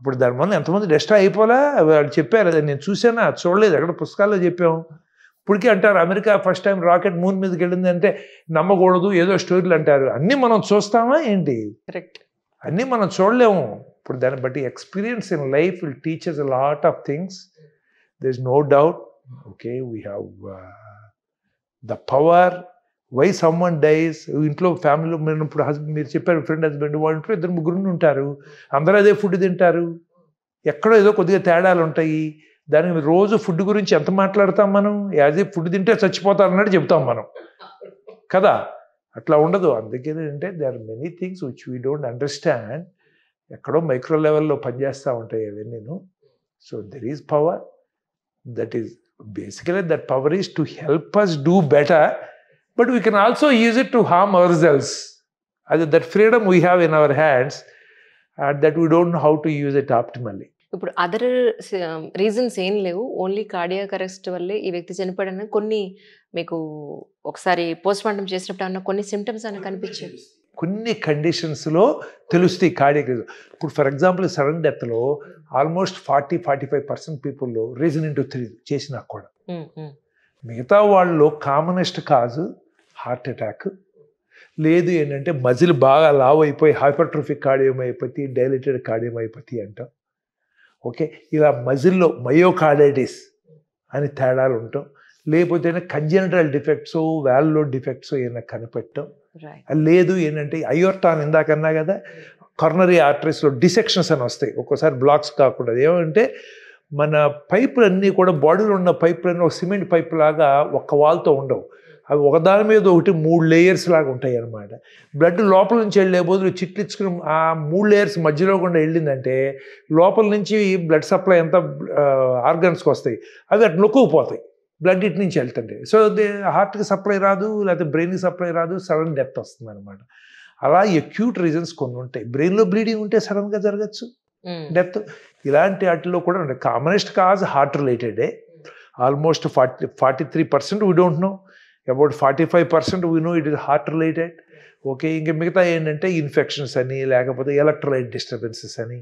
B: ఇప్పుడు దాని వల్ల ఎంతమంది డెస్ట్రాయ్ అయిపోలా, వాళ్ళు చెప్పారు అది నేను చూసానా, చూడలేదు, ఎక్కడ పుస్తకాల్లో చెప్పాము. ఇప్పటికీ అంటారు America first time rocket moon మీదకి వెళ్ళింది అంటే నమ్మకూడదు, ఏదో స్టోరీలు అంటారు. అన్నీ మనం చూస్తామా ఏంటి?
A: కరెక్ట్,
B: అన్నీ మనం చూడలేము. ఇప్పుడు దాన్ని బట్టి experience in life will teach us a lot of things. There is no doubt. Okay, we have the power. Why someone dies, ఇంట్లో ఫ్యామిలీలో ఇప్పుడు మీరు చెప్పారు ఫ్రెండ్ హస్బెండ్, వాళ్ళ ఇంట్లో 2-3 ఉంటారు, అందరూ అదే ఫుడ్ తింటారు, ఎక్కడో ఏదో కొద్దిగా తేడాలు ఉంటాయి. దానికి రోజు ఫుడ్ గురించి ఎంత మాట్లాడతాం మనం? యాజ్ ఏ ఫుడ్ తింటే చచ్చిపోతారు అన్నట్టు చెప్తాం మనం కదా, అట్లా ఉండదు. అందుకని అంటే they are many things which we don't understand. ఎక్కడో మైక్రో లెవెల్లో పనిచేస్తూ ఉంటాయి అవన్నీ. So there is power. That is basically that power is to help us do better. But we can also use it to harm ourselves. That freedom we have in our hands, that we don't know how to use it optimally.
A: ఇప్పుడు other reasons ఏం లేవు, only cardiac arrest వల్లే ఈ వ్యక్తి చనిపోయాడని కొన్ని మీకు ఒకసారి పోస్ట్ మార్టం చేసినప్పుడు అన్న కొన్ని సిమ్టమ్స్ అని కనిపించాయి.
B: కొన్ని కండిషన్స్లో తెలుస్తాయి కార్డియక్ రీజన్. ఇప్పుడు ఫర్ ఎగ్జాంపుల్ సడన్ డెత్లో ఆల్మోస్ట్ 40-45% పీపుల్లో రీజన్ ఏంటో తెలియదు చేసినా కూడా. మిగతా వాళ్ళలో కామనెస్ట్ కాజు హార్ట్ అటాక్, లేదు ఏంటంటే మజిల్ బాగా లావ్ అయిపోయి హైపర్ట్రోఫిక్ కార్డియోమయోపతి, డైలేటెడ్ కార్డియోమయోపతి అంటాం. ఓకే, ఇలా మజిల్లో మయోకార్డైటిస్ అని తేడాలు ఉంటాం. లేకపోతే కంజెనిటల్ డిఫెక్ట్స్, వాల్వ్లో డిఫెక్ట్స్ ఏమైనా కనిపెట్టడం. లేదు ఏంటంటే అయోర్టాన్ ఇందాకన్నా కదా, కార్నరీ ఆర్టరీస్లో డిసెక్షన్స్ అని వస్తాయి ఒక్కోసారి, బ్లాక్స్ కాకుండా. ఏమంటే మన పైపులన్నీ కూడా బాడీలో ఉన్న పైపులన్నీ ఒక సిమెంట్ పైపు లాగా ఒక్క వాల్తో ఉండవు, అవి ఒకదాని మీద ఒకటి 3 లేయర్స్ లాగా ఉంటాయి అన్నమాట. బ్లడ్ లోపల నుంచి వెళ్ళే బదులు చిట్లిచ్చుకుని ఆ 3 లేయర్స్ మధ్యలో కూడా వెళ్ళిందంటే లోపల నుంచి బ్లడ్ సప్లై ఎంత ఆర్గన్స్కి వస్తాయి, అవి అటు నొక్కుపోతాయి, బ్లడ్ ఇటు నుంచి వెళ్తుంటే. సో హార్ట్కి సప్లై రాదు, లేకపోతే బ్రెయిన్కి సప్లై రాదు, సడన్ డెత్ వస్తుంది అనమాట. అలా అక్యూట్ రీజన్స్ కొన్ని ఉంటాయి. బ్రెయిన్లో బ్లీడింగ్ ఉంటే సడన్గా జరగచ్చు డెత్. ఇలాంటి వాటిలో కూడా ఉంటాయి. కామనెస్ట్ కాజ్ హార్ట్ రిలేటెడే. Almost 43% we don't know, about 45% we know it is heart related. Okay, ఇంకా మిగతా ఏంటంటే ఇన్ఫెక్షన్స్ అని, లేకపోతే ఎలక్ట్రోలైట్ డిస్టర్బెన్సెస్ అని,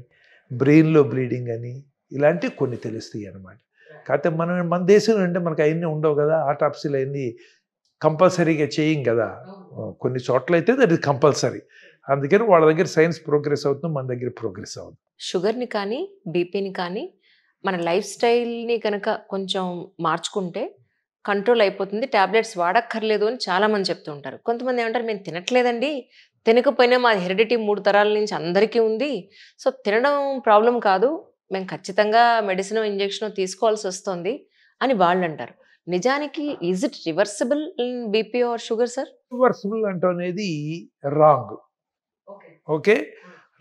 B: బ్రెయిన్లో బ్లీడింగ్ అని, ఇలాంటివి కొన్ని తెలుస్తాయి అన్నమాట. కాకపోతే మన దేశంలో అంటే మనకు అవన్నీ ఉండవు కదా, ఆటాప్సీలు అవన్నీ కంపల్సరీగా చేయం కదా. కొన్ని చోట్ల అయితే దట్ ఇస్ కంపల్సరీ. అందుకని వాళ్ళ దగ్గర సైన్స్ ప్రోగ్రెస్ అవుతుంది, మన దగ్గర ప్రోగ్రెస్ అవుతుంది.
A: షుగర్ని కానీ బీపీని కానీ మన లైఫ్ స్టైల్ని కనుక కొంచెం మార్చుకుంటే కంట్రోల్ అయిపోతుంది, టాబ్లెట్స్ వాడక్కర్లేదు అని చాలామంది చెప్తూ ఉంటారు. కొంతమంది ఏమంటారు, మేము తినట్లేదండి, తినకపోయినా మా హెరిడిటీ 3 తరాల నుంచి అందరికీ ఉంది, సో తినడం ప్రాబ్లం కాదు, మేము ఖచ్చితంగా మెడిసిన్ ఇంజెక్షన్ తీసుకోవాల్సి వస్తుంది అని వాళ్ళు అంటారు. నిజానికి is it reversible in BP or sugar sir?
B: Reversible అనేది రాంగ్. ఓకే,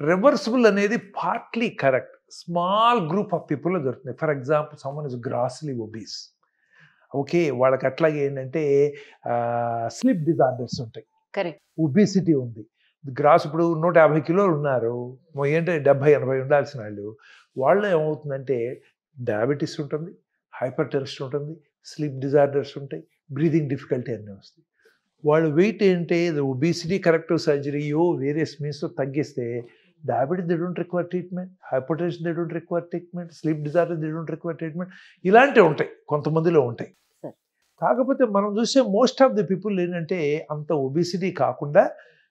B: రివర్సిబుల్ అనేది partly correct. Small group of పీపుల్లో దొరుకుతుంది. For example someone is grossly obese. Okay, వాళ్ళకి అట్లాగే ఏంటంటే స్లీప్ డిజార్డర్స్ ఉంటాయి,
A: కరెక్ట్,
B: ఒబిసిటీ ఉంది. గ్రాస్ ఇప్పుడు 150 కిలోలు ఉన్నారు, ఏంటంటే 70-80 ఉండాల్సిన వాళ్ళు ఏమవుతుందంటే డయాబెటీస్ ఉంటుంది, హైపర్ టెన్షన్ ఉంటుంది, స్లీప్ డిజార్డర్స్ ఉంటాయి, బ్రీదింగ్ డిఫికల్టీ అన్నీ వస్తాయి. వాళ్ళు వెయిట్ ఏంటంటే ఒబిసిటీ కరెక్టివ్ సర్జరీయో వేరియస్ మీన్స్తో తగ్గిస్తే diabetes they don't require treatment, hyper tension they don't require treatment, sleep disorder they don't require treatment, ఇలాంటివి ఉంటాయి, కొంతమందిలో ఉంటాయి. కాకపోతే మనం చూసే మోస్ట్ ఆఫ్ ది పీపుల్ ఏంటంటే అంత ఒబిసిటీ కాకుండా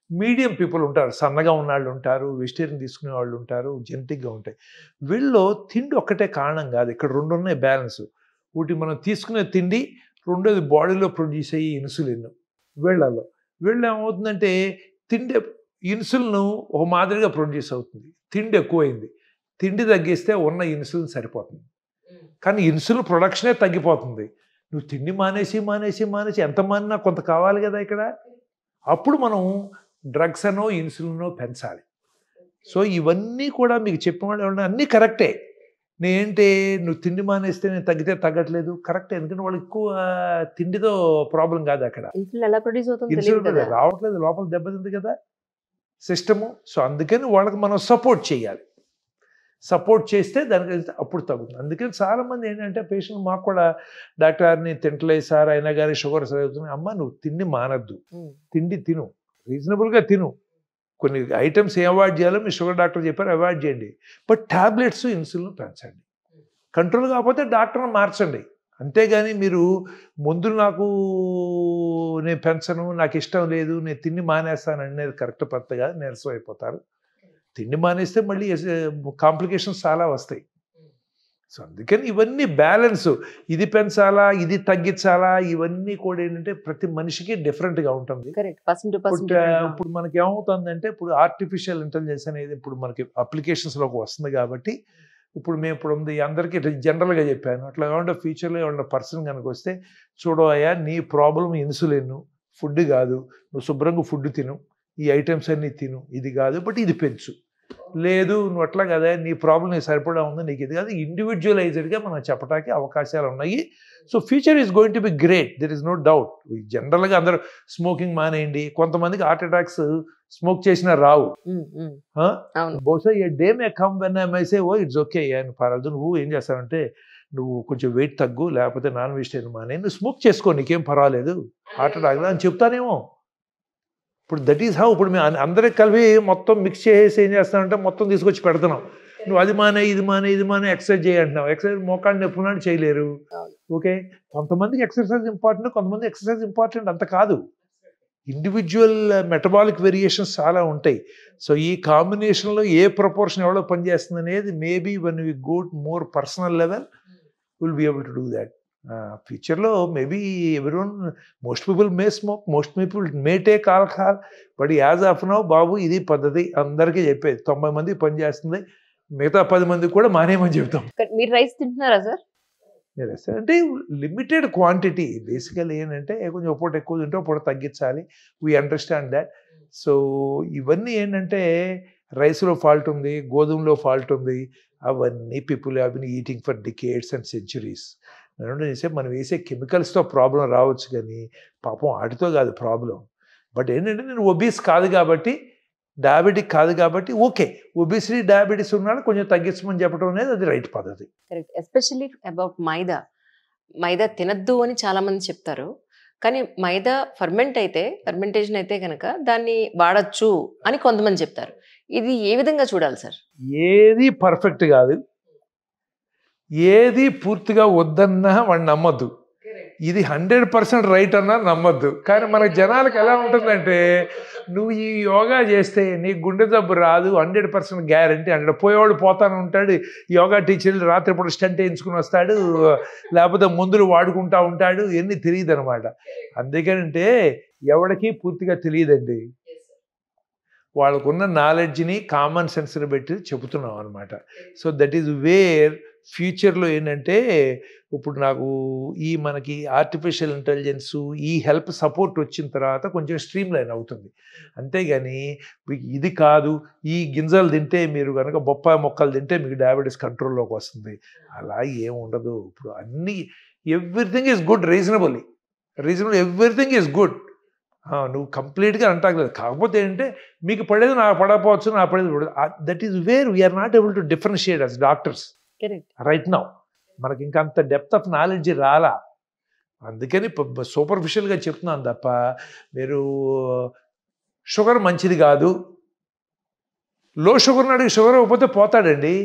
B: మీడియం పీపుల్ ఉంటారు, సన్నగా ఉన్న వాళ్ళు ఉంటారు, వెజిటేరియన్ తీసుకునే వాళ్ళు ఉంటారు, జెనెటిక్గా ఉంటాయి. వీళ్ళు తిండి ఒక్కటే కారణం కాదు, ఇక్కడ 2 ఉన్నాయి బ్యాలెన్స్. ఒకటి మనం తీసుకునే తిండి, రెండోది బాడీలో ప్రొడ్యూస్ అయ్యే ఇన్సులిన్. వీళ్ళలో ఏమవుతుందంటే తిండి ఇన్సులిన్ ఒక మాదిరిగా ప్రొడ్యూస్ అవుతుంది, తిండి ఎక్కువైంది, తిండి తగ్గిస్తే ఉన్న ఇన్సులిన్ సరిపోతుంది, కానీ ఇన్సులిన్ ప్రొడక్షనే తగ్గిపోతుంది. నువ్వు తిండి మానేసి ఎంత మానినా కొంత కావాలి కదా ఇక్కడ. అప్పుడు మనం డ్రగ్స్ అనో ఇన్సులినో పెంచాలి. సో ఇవన్నీ కూడా మీకు చెప్పిన వాళ్ళు అన్నీ కరెక్టే. నేంటే నువ్వు తిండి మానేస్తే నేను తగ్గితే తగ్గట్లేదు, కరెక్టే. ఎందుకంటే వాళ్ళు ఎక్కువ తిండితో ప్రాబ్లం కాదు అక్కడ, ఇన్సులిన్ రావట్లేదు, లోపల దెబ్బతింది కదా సిస్టము. సో అందుకని వాళ్ళకి మనం సపోర్ట్ చేయాలి. సపోర్ట్ చేస్తే దానికి అప్పుడు తగ్గుతుంది. అందుకని చాలామంది ఏంటంటే పేషెంట్ మాకు కూడా డాక్టర్ నేను తింటలేదు సార్ అయినా కానీ షుగర్ అవుతుంది. అమ్మ నువ్వు తిండి మానద్దు, తిండి తిను, రీజనబుల్గా తిను. కొన్ని ఐటమ్స్ ఏం అవాయిడ్ చేయాలో మీ షుగర్ డాక్టర్ చెప్పారు, అవాయిడ్ చేయండి. బట్ ట్యాబ్లెట్స్ ఇన్సులిన్ పెంచండి. కంట్రోల్ కాకపోతే డాక్టర్ని మార్చండి. అంతేగాని మీరు మందులు నేను పెంచను, నాకు ఇష్టం లేదు, నేను తిండి మానేస్తాను అనేది కరెక్ట్ పద్ధతిగా నీరసం అయిపోతారు. తిండి మానేస్తే మళ్ళీ కాంప్లికేషన్స్ చాలా వస్తాయి. సో అందుకని ఇవన్నీ బ్యాలెన్స్, ఇది పెంచాలా ఇది తగ్గించాలా, ఇవన్నీ కూడా ఏంటంటే ప్రతి మనిషికి డిఫరెంట్గా ఉంటుంది. ఇప్పుడు మనకి ఏమవుతుందంటే ఇప్పుడు ఆర్టిఫిషియల్ ఇంటెలిజెన్స్ అనేది ఇప్పుడు మనకి అప్లికేషన్స్లోకి వస్తుంది. కాబట్టి ఇప్పుడు మేము ఇప్పుడు ఉంది అందరికీ జనరల్గా చెప్పాను, అట్లా ఏమన్నా ఫ్యూచర్లో ఏమన్నా పర్సన్ కనుక వస్తే చూడవయ్యా నీ ప్రాబ్లం ఇన్సులిన్, ఫుడ్ కాదు, నువ్వు శుభ్రంగా ఫుడ్ తిను, ఈ ఐటమ్స్ అన్నీ తిను, ఇది కాదు బట్ ఇది పెంచు, లేదు నువ్వు అట్లా కదా నీ ప్రాబ్లం నీకు సరిపడా ఉంది, నీకు ఇది కాదు, ఇండివిజువలైజ్డ్గా మనం చెప్పడానికి అవకాశాలు ఉన్నాయి. So future is going to be great, there is no doubt. జనరల్గా అందరూ స్మోకింగ్ మానేయండి, కొంతమందికి హార్ట్ అటాక్స్ స్మోక్ చేసినా రావు. బహుశా a day may come when I may say oh it's okay అని పర్వాలేదు, నువ్వు ఏం చేస్తావంటే నువ్వు కొంచెం వెయిట్ తగ్గు, లేకపోతే నాన్ వెజిటేరియన్ మానే, నువ్వు స్మోక్ చేసుకో, నీకేం పర్వాలేదు, హార్ట్ అటాక్ అని చెప్తానేమో. ఇప్పుడు దట్ ఈస్ హౌ. ఇప్పుడు మేము అందరికి కలిపి మొత్తం మిక్స్ చేసేసి ఏం చేస్తామంటే మొత్తం తీసుకొచ్చి పెడుతున్నాం. నువ్వు అది మానే, ఇది మానే, ఇది మానే, ఎక్సర్సైజ్ చేయంటున్నావు. ఎక్సర్సైజ్ మోకాళ్ళు నొప్పి ఉన్నాడు చేయలేరు. ఓకే, కొంతమందికి ఎక్సర్సైజ్ ఇంపార్టెంట్, కొంతమంది ఎక్సర్సైజ్ ఇంపార్టెంట్ అంత కాదు. ఇండివిజువల్ మెటబాలిక్ వేరియేషన్స్ చాలా ఉంటాయి. సో ఈ కాంబినేషన్లో ఏ ప్రపోర్షన్ ఎవరో పనిచేస్తుంది అనేది maybe one we go more personal level will be able to do that. ఫ్యూచర్లో maybe everyone, most people may smoke, most people may take alcohol, but as of now బాబు ఇది పద్ధతి అందరికీ చెప్పేది. 90 మంది పని చేస్తుంది, మిగతా 10 మందికి కూడా మానేయమని చెప్తాం.
A: మీరు రైస్ తింటున్నారా సార్?
B: అంటే లిమిటెడ్ క్వాంటిటీ. బేసికల్ ఏంటంటే కొంచెం పూట ఎక్కువ తింటే పూట తగ్గించాలి. We understand that. సో ఇవన్నీ ఏంటంటే రైస్లో ఫాల్ట్ ఉంది, గోధుమలో ఫాల్ట్ ఉంది. అవన్నీ people have been eating for decades and centuries. మనం వేసే కెమికల్స్తో ప్రాబ్లం రావచ్చు, కానీ పాపం వాటితో కాదు ప్రాబ్లం. బట్ ఏంటంటే నేను ఒబీస్ కాదు కాబట్టి, డయాబెటిక్ కాదు కాబట్టి ఓకే, ఒబిసిటీ డయాబెటీస్ ఉన్నాడు కొంచెం తగ్గించమని చెప్పడం అనేది అది రైట్ పద్ధతి.
A: కరెక్ట్. ఎస్పెషల్లీ అబౌట్ మైదా. మైదా తినద్దు అని చాలా మంది చెప్తారు, కానీ మైదా ఫర్మెంటేషన్ అయితే కనుక దాన్ని వాడచ్చు అని కొంతమంది చెప్తారు. ఇది ఏ విధంగా చూడాలి సార్?
B: ఏది పర్ఫెక్ట్ కాదు, ఏది పూర్తిగా వద్దన్నా వాడిని నమ్మద్దు. ఇది 100% రైట్ అన్నా నమ్మద్దు. కానీ మన జనాలకు ఎలా ఉంటుందంటే, నువ్వు ఈ యోగా చేస్తే నీకు గుండె జబ్బు రాదు 100% గ్యారంటీ అంటే పోయేవాడు పోతాను ఉంటాడు. యోగా టీచర్లు రాత్రిపూట స్టంట్ వేయించుకుని వస్తాడు, లేకపోతే మందులు వాడుకుంటా ఉంటాడు, ఇవన్నీ తెలియదు అనమాట. అందుకనంటే ఎవరికి పూర్తిగా తెలియదండి. వాళ్ళకున్న నాలెడ్జ్ని కామన్ సెన్స్ని పెట్టి చెబుతున్నాం అనమాట. సో దట్ ఈజ్ వేర్ ఫ్యూచర్లో ఏంటంటే, ఇప్పుడు నాకు ఈ మనకి ఆర్టిఫిషియల్ ఇంటెలిజెన్సు, ఈ హెల్ప్ సపోర్ట్ వచ్చిన తర్వాత కొంచెం స్ట్రీమ్ లైన్ అవుతుంది. అంతేగాని మీకు ఇది కాదు, ఈ గింజలు తింటే మీరు కనుక బొప్పాయి మొక్కలు తింటే మీకు డయాబెటీస్ కంట్రోల్లోకి వస్తుంది, అలా ఏం ఉండదు. ఇప్పుడు అన్నీ everything is good, reasonable everything is good. నువ్వు కంప్లీట్గా అంటాగలేదు. కాకపోతే ఏంటంటే మీకు పడేది నాకు పడకపోవచ్చు, నా పడేది పడదు. That is where we're not able to differentiate us doctors right now. మనకి ఇంకా అంత డెప్త్ ఆఫ్ నాలెడ్జ్ రాలా. అందుకని సూపర్ఫిషియల్గా చెప్తున్నాను తప్ప, మీరు షుగర్ మంచిది కాదు, లో షుగర్ అడిగి షుగర్ ఇవ్వకపోతే పోతాడండి.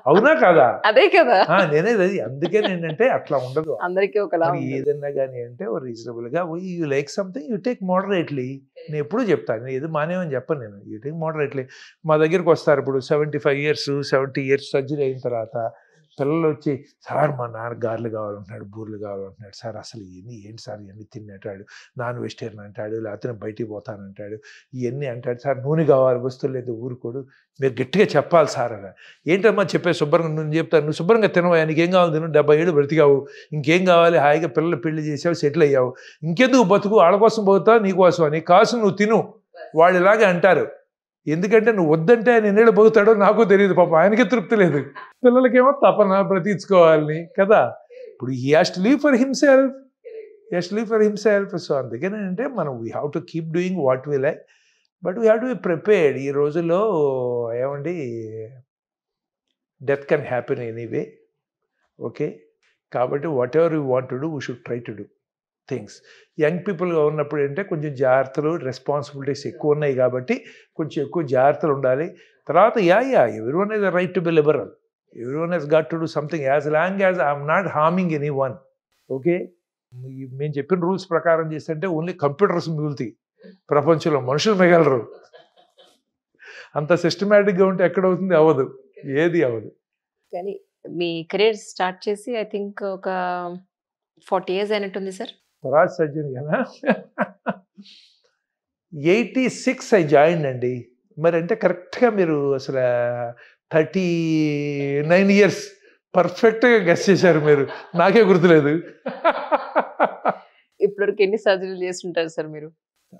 B: అవునా కాదా?
A: అదే కదా
B: నేనేది. అందుకని ఏంటంటే అట్లా ఉండదు.
A: అందరికీ ఒకలా
B: ఏదన్నా కానీ అంటే రీజనబుల్ గా you like something you take moderately. నేను ఎప్పుడు చెప్తాను, ఏది మానేమని చెప్పను నేను. You take moderately. మా దగ్గరికి వస్తారు ఇప్పుడు 75 years 70 years సర్జరీ అయిన తర్వాత పిల్లలు వచ్చి, సార్ మా నాన్న గారెలు కావాలంటున్నాడు, బూరెలు కావాలంటున్నాడు సార్, అసలు ఏంటి సార్ ఇవన్నీ తిన్నట్టాడు, నాన్ వెజిటేరియన్ అంటాడు, లేకపోతే బయటికి పోతానంటాడు, ఇవన్నీ అంటాడు సార్, నూనె కావాలి, వస్తువులు లేదు, ఊరుకోడు, మీరు గట్టిగా చెప్పాలి సార్ అని. ఏంటమ్మా చెప్పే, శుభ్రంగా నువ్వు చెప్తాను, నువ్వు శుభ్రంగా తినవా, నీకేం కావాలి తిను, 70 ఏళ్ళు బ్రతికావు, ఇంకేం కావాలి, హాయిగా పిల్లలు పెళ్లి చేసావు, సెటిల్ అయ్యావు, ఇంకెందుకు బతుకు, వాళ్ళ కోసం పోతావు, నీకోసం అని, కాసు నువ్వు తిను. వాళ్ళు ఇలాగే అంటారు. ఎందుకంటే నువ్వు వద్దంటే ఆయన ఎన్నేళ్ళు పోతాడో నాకు తెలియదు, పాపం ఆయనకే తృప్తి లేదు, పిల్లలకేమో తపన బ్రతికించుకోవాలని కదా. ఇప్పుడు he has to live for himself. So అందుకని అంటే మనం we have to keep doing what we like, but we have to be prepared. ఈ రోజుల్లో ఏమండి, death can happen anyway. Okay, కాబట్టి whatever you want to do we should try to do things. Young పీపుల్గా ఉన్నప్పుడు ఏంటంటే కొంచెం జాగ్రత్తలు, responsibilities ఎక్కువ ఉన్నాయి కాబట్టి కొంచెం ఎక్కువ జాగ్రత్తలు ఉండాలి. తర్వాత everyone is right to be liberal, everyone he's got to do something as long as I'm not harming any one. Okay, మేము చెప్పిన రూల్స్ ప్రకారం చేస్తుంటే ఓన్లీ కంప్యూటర్స్ మిగులుతాయి ప్రపంచంలో, మనుషులు మిగలరు. అంత సిస్టమేటిక్గా ఉంటే ఎక్కడవుతుంది, అవ్వదు, ఏది అవ్వదు.
A: కానీ మీ కెరీర్ స్టార్ట్ చేసి ఐ థింక్ ఒక 40 years అయినట్టుంది సార్.
B: స్వరాజ్ సర్జన్ కదా, 86 ఐ జాయిన్ అండి. మరి అంటే కరెక్ట్గా మీరు అసలు 39 years పర్ఫెక్ట్గా గెస్ చేశారు మీరు, నాకే గుర్తులేదు.
A: ఇప్పటివరకు ఎన్ని సర్జరీలు చేస్తుంటారు సార్ మీరు?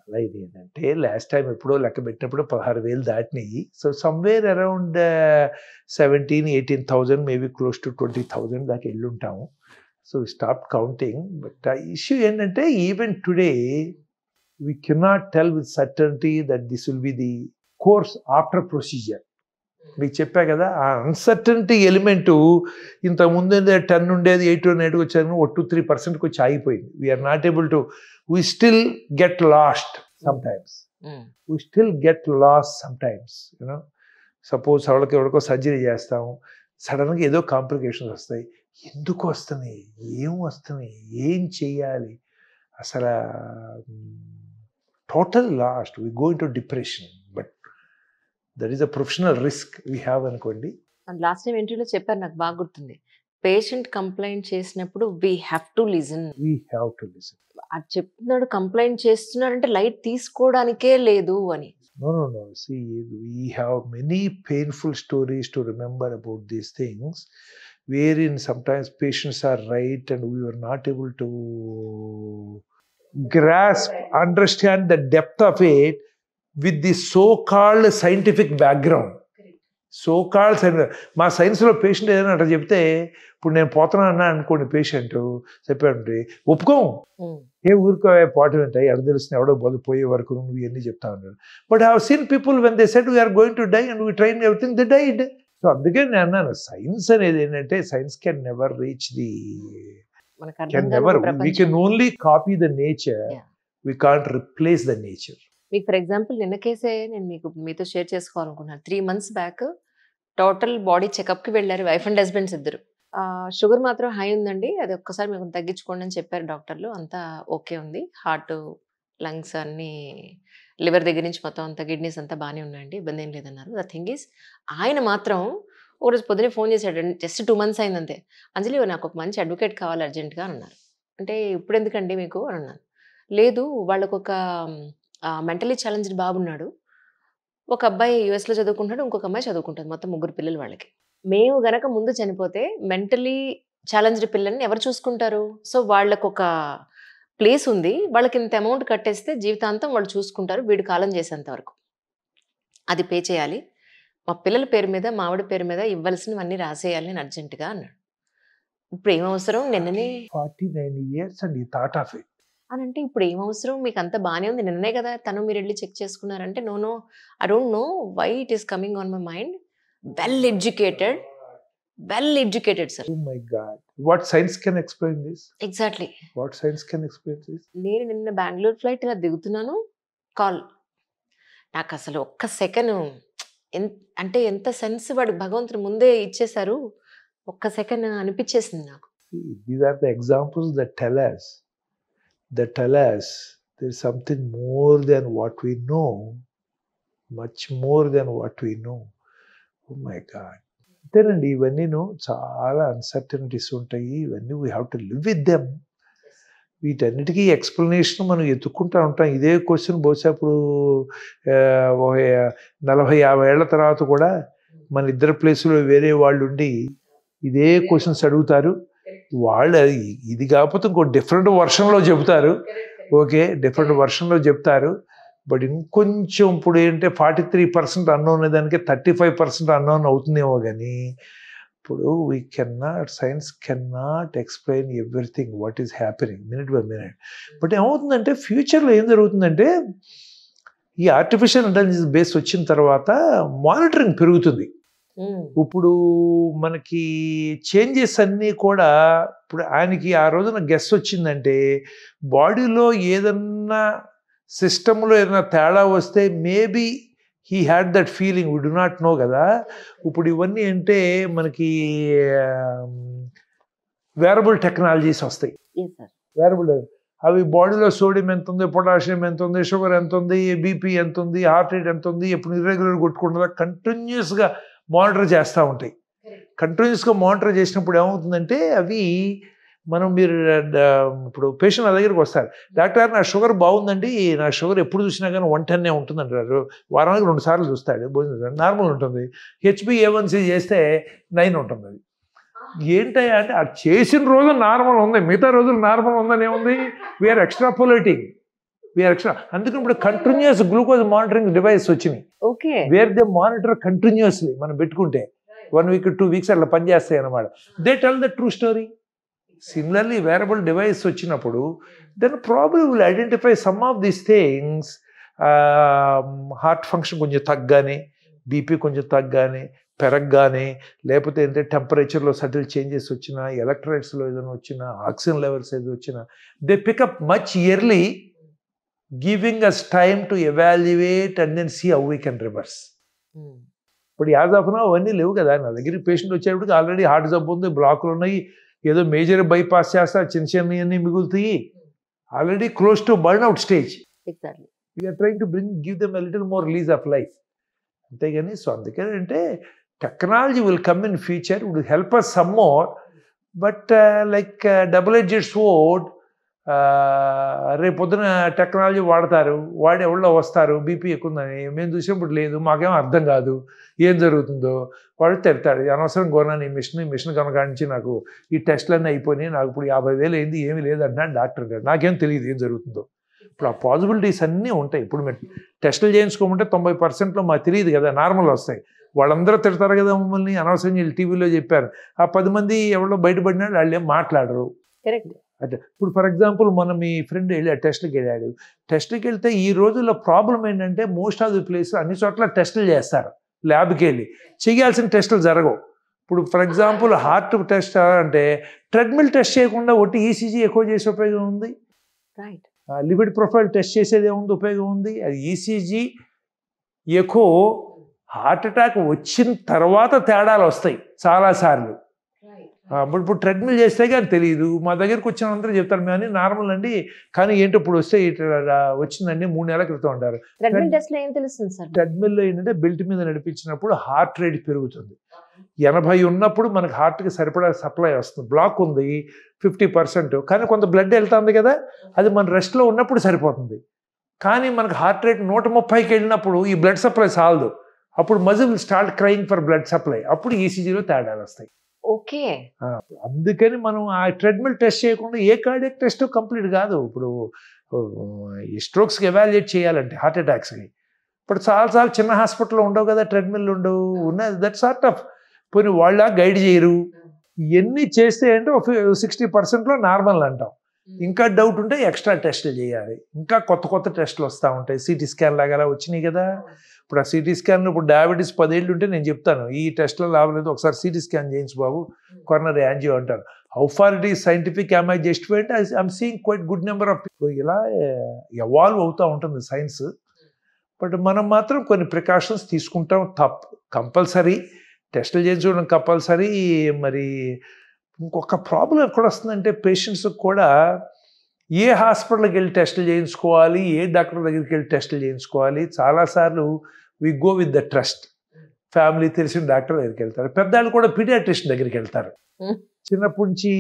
B: అలా ఇది ఏంటంటే లాస్ట్ టైం ఎప్పుడో లెక్క పెట్టినప్పుడు 16,000 దాటినాయి. So somewhere around 17,000-18,000 maybe close to 20,000 దాకా వెళ్ళుంటాము. So we stopped counting. But the issue ఏంటంటే, even today we cannot tell with certainty that this will be the course after procedure. మీకు చెప్పా కదా, ఆ అన్సర్టనిటీ ఎలిమెంటు ఇంతకుముందు 10 ఉండేది 8 or 9 వచ్చాను, 2-3% వచ్చి ఆగిపోయింది. We're not able to, we still get lost. sometimes. We still get lost sometimes, you know. Suppose ఎవరికో సర్జరీ చేస్తాం, సడన్గా ఏదో కాంప్లికేషన్స్ వస్తాయి. ఎందుకు వస్తున్నాయి, ఏం వస్తున్నాయి, ఏం చెయ్యాలి, అసలు total lost, we go into depression. But that is a professional risk we have అనుకోండి.
A: లాస్ట్ టైం ఇంటర్వ్యూలో చెప్పారు, నాకు బాగా గుర్తుంది. పేషెంట్ కంప్లైంట్ చేసినప్పుడు వీ హ్యావ్ టు లిజన్. అది చెప్తున్నాడు, కంప్లైంట్ చేస్తున్నాడంటే లైట్ తీసుకోవడానికే లేదు అని.
B: No. See, we have many painful stories to remember about these things, wherein sometimes patients are right and we were not able to grasp, understand the depth of it with the so-called scientific background. So-called science, మా సైన్స్లో patient ఏదైనా అట్లా చెప్తే, ఇప్పుడు నేను పోతున్నా అనుకోండి, patient చెప్పాడంటే ఒప్పుకోం. ఏ ఊరికో పాటు ఉంటాయి, ఎడ తెలుస్తుంది, ఎవడో పోయే వరకు నువ్వు ఇవన్నీ చెప్తా ఉన్నాడు. But I have seen people when they said we're going to die and we tried everything, they died. So అందుకే నేను అన్నాను, సైన్స్ అనేది ఏంటంటే science can never reach the, we can only copy the nature, we can't replace the nature.
A: మీకు for example నిన్న కేసే నేను మీతో షేర్ చేసుకోవాలనుకున్నాను. 3 months బ్యాక్ టోటల్ బాడీ చెకప్కి వెళ్ళారు వైఫ్ అండ్ హస్బెండ్స్ ఇద్దరు. షుగర్ మాత్రం హై ఉందండి, అది ఒక్కసారి మీకు తగ్గించుకోండి అని చెప్పారు డాక్టర్లు. అంతా ఓకే ఉంది, హార్ట్, లంగ్స్ అన్నీ, లివర్ దగ్గర నుంచి మొత్తం అంతా, కిడ్నీస్ అంతా బాగానే ఉన్నాయండి, ఇబ్బంది ఏం లేదన్నారు. ద థింగ్ ఈస్, ఆయన మాత్రం ఒకరోజు పొద్దునే ఫోన్ చేశాడు, జస్ట్ 2 months అయిందంతే. అంజలి, నాకు ఒక మంచి అడ్వకేట్ కావాలి అర్జెంట్గా అని అన్నారు. అంటే ఇప్పుడు ఎందుకండి మీకు అని అన్నాను. లేదు, వాళ్ళకు ఒక మెంటలీ ఛాలెంజ్డ్ బాబు ఉన్నాడు, ఒక అబ్బాయి యూఎస్లో చదువుకుంటాడు, ఇంకొక అమ్మాయి చదువుకుంటుంది, మొత్తం 3 పిల్లలు వాళ్ళకి. మేము గనక ముందు చనిపోతే మెంటలీ ఛాలెంజ్డ్ పిల్లల్ని ఎవరు చూసుకుంటారు? సో వాళ్ళకు ఒక ప్లేస్ ఉంది, వాళ్ళకి ఇంత అమౌంట్ కట్టేస్తే జీవితాంతం వాళ్ళు చూసుకుంటారు, వీడు కాలం చేసేంత వరకు. అది పే చేయాలి, మా పిల్లల పేరు మీద, మా ఆవిడ పేరు మీద ఇవ్వాల్సినవన్నీ రాసేయాలి అని అర్జెంటుగా అన్నాడు. ఇప్పుడు ఏం అవసరం, నిన్ననే
B: 49 years and he thought of it.
A: అని అంటే, ఇప్పుడు ఏం అవసరం, మీకు అంతా బాగానే ఉంది, నిన్ననే కదా తను మీరు వెళ్ళి చెక్ చేసుకున్నారంటే, no I don't know why it is coming on my mind. Well educated sir.
B: Oh my God. What science can explain this?
A: Exactly.
B: What science can explain this?
A: నేను నిన్న బెంగళూరు ఫ్లైట్ ఇలా దిగుతున్నాను, కాల్. నాకు అసలు ఒక్క second అంటే ఎంత sense వాడు భగవంతుడు ముందే ఇచ్చేశారు, ఒక్క సెకండ్ అనిపించేసింది నాకు.
B: These are the examples that tell us there's something more than what we know, much more than what we know. Oh my God. అంతేనండి, ఇవన్నీ చాలా అన్సర్టనిటీస్ ఉంటాయి, ఇవన్నీ we have to live with them. వీటన్నిటికీ explanation మనం ఎత్తుక్కుంటూ ఉంటాం. ఇదే question బహుశా ఇప్పుడు 40-50 ఏళ్ల తర్వాత కూడా మన ఇద్దరు ప్లేసులో వేరే వాళ్ళు ఉండి ఇదే క్వశ్చన్స్ అడుగుతారు. వాళ్ళు ఇది కాకపోతే ఇంకో డిఫరెంట్ వర్షన్లో చెబుతారు, ఓకే, డిఫరెంట్ వర్షన్లో చెప్తారు. బట్ ఇంకొంచెం ఇప్పుడు ఏంటంటే 43% అన్నోన్ దానికి 35% అన్నోన్ అవుతుందేమో. కానీ ఇప్పుడు science cannot explain everything what is happening minute by minute. But ఏమవుతుందంటే ఫ్యూచర్లో ఏం జరుగుతుందంటే, ఈ ఆర్టిఫిషియల్ ఇంటెలిజెన్స్ బేస్ వచ్చిన తర్వాత మానిటరింగ్ పెరుగుతుంది. ఇప్పుడు మనకి చేంజెస్ అన్నీ కూడా, ఇప్పుడు ఆయనకి ఆ రోజున గెస్ వచ్చిందంటే బాడీలో ఏదన్నా సిస్టంలో ఏదైనా తేడా వస్తే maybe he had that feeling, we do not know కదా. ఇప్పుడు ఇవన్నీ అంటే మనకి వేరబుల్ టెక్నాలజీస్ వస్తాయి. వేరబుల్ అవి బాడీలో సోడియం ఎంత ఉంది, పొటాషియం ఎంత ఉంది, షుగర్ ఎంత ఉంది, బీపీ ఎంత ఉంది, హార్ట్ రేట్ ఎంత ఉంది, ఎప్పుడు ఇర్రెగ్యులర్ కొట్టుకుంటుందా, కంటిన్యూస్గా మానిటర్ చేస్తూ ఉంటాయి. కంటిన్యూస్గా మానిటర్ చేసినప్పుడు ఏమవుతుందంటే అవి మీరు ఇప్పుడు పేషెంట్ నా దగ్గరికి వస్తారు, డాక్టర్ నా షుగర్ బాగుందండి, నా షుగర్ ఎప్పుడు చూసినా కానీ 110 ఉంటుందంటారు. వారానికి 2 సార్లు చూస్తాడు, నార్మల్ ఉంటుంది. HbA1c చేస్తే 9 ఉంటుంది. అది ఏంటయ్యా అంటే, అది చేసిన రోజు నార్మల్ ఉంది, మిగతా రోజులు నార్మల్ ఉందని ఏముంది, వీఆర్ ఎక్స్ట్రాపోలేటింగ్. అందుకని ఇప్పుడు కంటిన్యూస్ గ్లూకోజ్ మానిటరింగ్ డివైస్ వచ్చినాయి, వేర్ దే మానిటర్ కంటిన్యూస్లీ. మనం పెట్టుకుంటే 1 week 2 weeks అట్లా పనిచేస్తాయి అన్నమాట. They tell the true story. Similarly wearable device వచ్చినప్పుడు then problem will identify some of these things. Heart function కొంచెం తగ్గానే, బీపీ కొంచెం తగ్గానే, పెరగగానే, లేకపోతే ఏంటంటే టెంపరేచర్లో సటిల్ చేంజెస్ వచ్చినా, ఎలక్ట్రోలైట్స్లో ఏదైనా వచ్చినా, ఆక్సిజన్ లెవెల్స్ ఏదో వచ్చినా, they pick up much early giving us time to evaluate and then see how we can reverse. ఇప్పుడు యాజ్ ఆఫ్ నౌ అవన్నీ లేవు కదా. నా దగ్గర పేషెంట్ వచ్చేటప్పటికి ఆల్రెడీ హార్ట్ జబ్బు ఉంది, బ్లాకులు ఉన్నాయి, ఏదో మేజర్ బైపాస్ చేస్తా, చిన్న చిన్నవన్నీ మిగులుతాయి, already close to burn out stage. We're trying to give them a little more release of life. అంతేగాని సో అందుకని అంటే technology will come in future, will help us some more, but like double edged sword. రేపు పొద్దున technology వాడతారు, వాడి ఎవరిలో వస్తారు BP ఎక్కువ ఉందని, మేము చూసినప్పుడు లేదు, మాకేం అర్థం కాదు ఏం జరుగుతుందో, వాడు తిడతాడు అనవసరం కొన్నాను ఈ మిషన్ కనుకాంచి నాకు ఈ టెస్ట్లన్నీ అయిపోయినాయి, నాకు ఇప్పుడు 50,000 అయింది, ఏమీ లేదంటున్నాడు డాక్టర్ గారు, నాకేం తెలియదు ఏం జరుగుతుందో. ఇప్పుడు ఆ పాసిబిలిటీస్ అన్నీ ఉంటాయి. ఇప్పుడు మీరు టెస్టులు చేయించుకోమంటే 90%లో మాకు తెలియదు కదా, నార్మల్ వస్తాయి. వాళ్ళందరూ తిడతారు కదా మమ్మల్ని, అనవసరం వీళ్ళు టీవీలో చెప్పారు, ఆ 10 మంది ఎవరో బయటపడినాడు వాళ్ళు ఏం మాట్లాడరు. అంటే ఇప్పుడు ఫర్ ఎగ్జాంపుల్ మన మీ ఫ్రెండ్ వెళ్ళి టెస్ట్కి వెళ్ళాడు, టెస్ట్కి వెళ్తే ఈ రోజుల్లో ప్రాబ్లం ఏంటంటే మోస్ట్ ఆఫ్ ది ప్లేస్ అన్ని చోట్ల టెస్టులు చేస్తారు, ల్యాబ్కి వెళ్ళి చేయాల్సిన టెస్టులు జరగవు. ఇప్పుడు ఫర్ ఎగ్జాంపుల్ హార్ట్ టెస్ట్ అంటే ట్రెడ్మిల్ టెస్ట్ చేయకుండా ఒట్టి ఈసీజీ ఎక్కువ చేసే ఉపయోగం ఉంది, లిపిడ్ ప్రొఫైల్ టెస్ట్ చేసేది ఏముంది ఉపయోగం ఉంది. అది ఈసీజీ ఎక్కువ హార్ట్ అటాక్ వచ్చిన తర్వాత తేడాలు వస్తాయి చాలాసార్లు. ఇప్పుడు ట్రెడ్మిల్ చేస్తే కానీ తెలియదు. మా దగ్గరికి వచ్చిన అందరూ చెప్తారు మేము అన్ని నార్మల్ అండి, కానీ ఏంటో ఇప్పుడు వస్తే వచ్చిందండి 3 నెలల క్రితం అంటారు. ట్రెడ్మిల్లో ఏంటంటే బెల్ట్ మీద నడిపించినప్పుడు హార్ట్ రేట్ పెరుగుతుంది. 80 ఉన్నప్పుడు మనకి హార్ట్కి సరిపడా సప్లై వస్తుంది, బ్లాక్ ఉంది 50%, కానీ కొంత బ్లడ్ వెళ్తుంది కదా, అది మన రెస్ట్లో ఉన్నప్పుడు సరిపోతుంది. కానీ మనకు హార్ట్ రేట్ 130కి వెళ్ళినప్పుడు ఈ బ్లడ్ సప్లై చాలదు, అప్పుడు muscle start crying for blood supply, అప్పుడు ఈసీజీలో తేడాలు వస్తాయి.
A: ఓకే,
B: అందుకని మనం ఆ ట్రెడ్మిల్ టెస్ట్ చేయకుండా ఏ కార్డియాక్ టెస్ట్ కంప్లీట్ కాదు. ఇప్పుడు ఈ స్ట్రోక్స్కి ఎవాల్యుయేట్ చేయాలంటే హార్ట్ అటాక్స్కి ఇప్పుడు చాలా చిన్న హాస్పిటల్లో ఉండవు కదా, ట్రెడ్మిల్ ఉండవు, ఉన్నది దట్ సార్ట్ ఆఫ్ పోనీ వాళ్ళ గైడ్ చేయరు. ఇవన్నీ చేస్తే అంటే 60%లో నార్మల్ అంటాం. ఇంకా డౌట్ ఉంటే ఎక్స్ట్రా టెస్టులు చేయాలి, ఇంకా కొత్త టెస్టులు వస్తూ ఉంటాయి. సిటీ స్కాన్ లాగా వచ్చినాయి కదా, ఇప్పుడు ఆ సిటీ స్కాన్లో ఇప్పుడు డయాబెటీస్ 10 ఏళ్ళు ఉంటే నేను చెప్తాను ఈ టెస్ట్లో లాభం లేదు, ఒకసారి సిటీ స్కాన్ చేయించు బాబు, కొరోనరీ యాంజియో అంటారు. How far it is scientific am I justified? I'm seeing quite good number of people. ఇలా ఎవాల్వ్ అవుతూ ఉంటుంది సైన్స్, బట్ మనం మాత్రం కొన్ని ప్రికాషన్స్ తీసుకుంటాం, కంపల్సరీ టెస్టులు చేయించుకోవడం కంపల్సరీ. మరి ఇంకొక ప్రాబ్లం ఎక్కడ వస్తుందంటే పేషెంట్స్కి కూడా ఏ హాస్పిటల్కి వెళ్ళి టెస్టులు చేయించుకోవాలి, ఏ డాక్టర్ దగ్గరికి వెళ్ళి టెస్టులు చేయించుకోవాలి. చాలాసార్లు we go with the trust, family తెలిసిన డాక్టర్ దగ్గరికి వెళ్తారు. పెద్దవాళ్ళు కూడా పీడియాట్రిషియన్ దగ్గరికి వెళ్తారు, చిన్నప్పటి నుంచి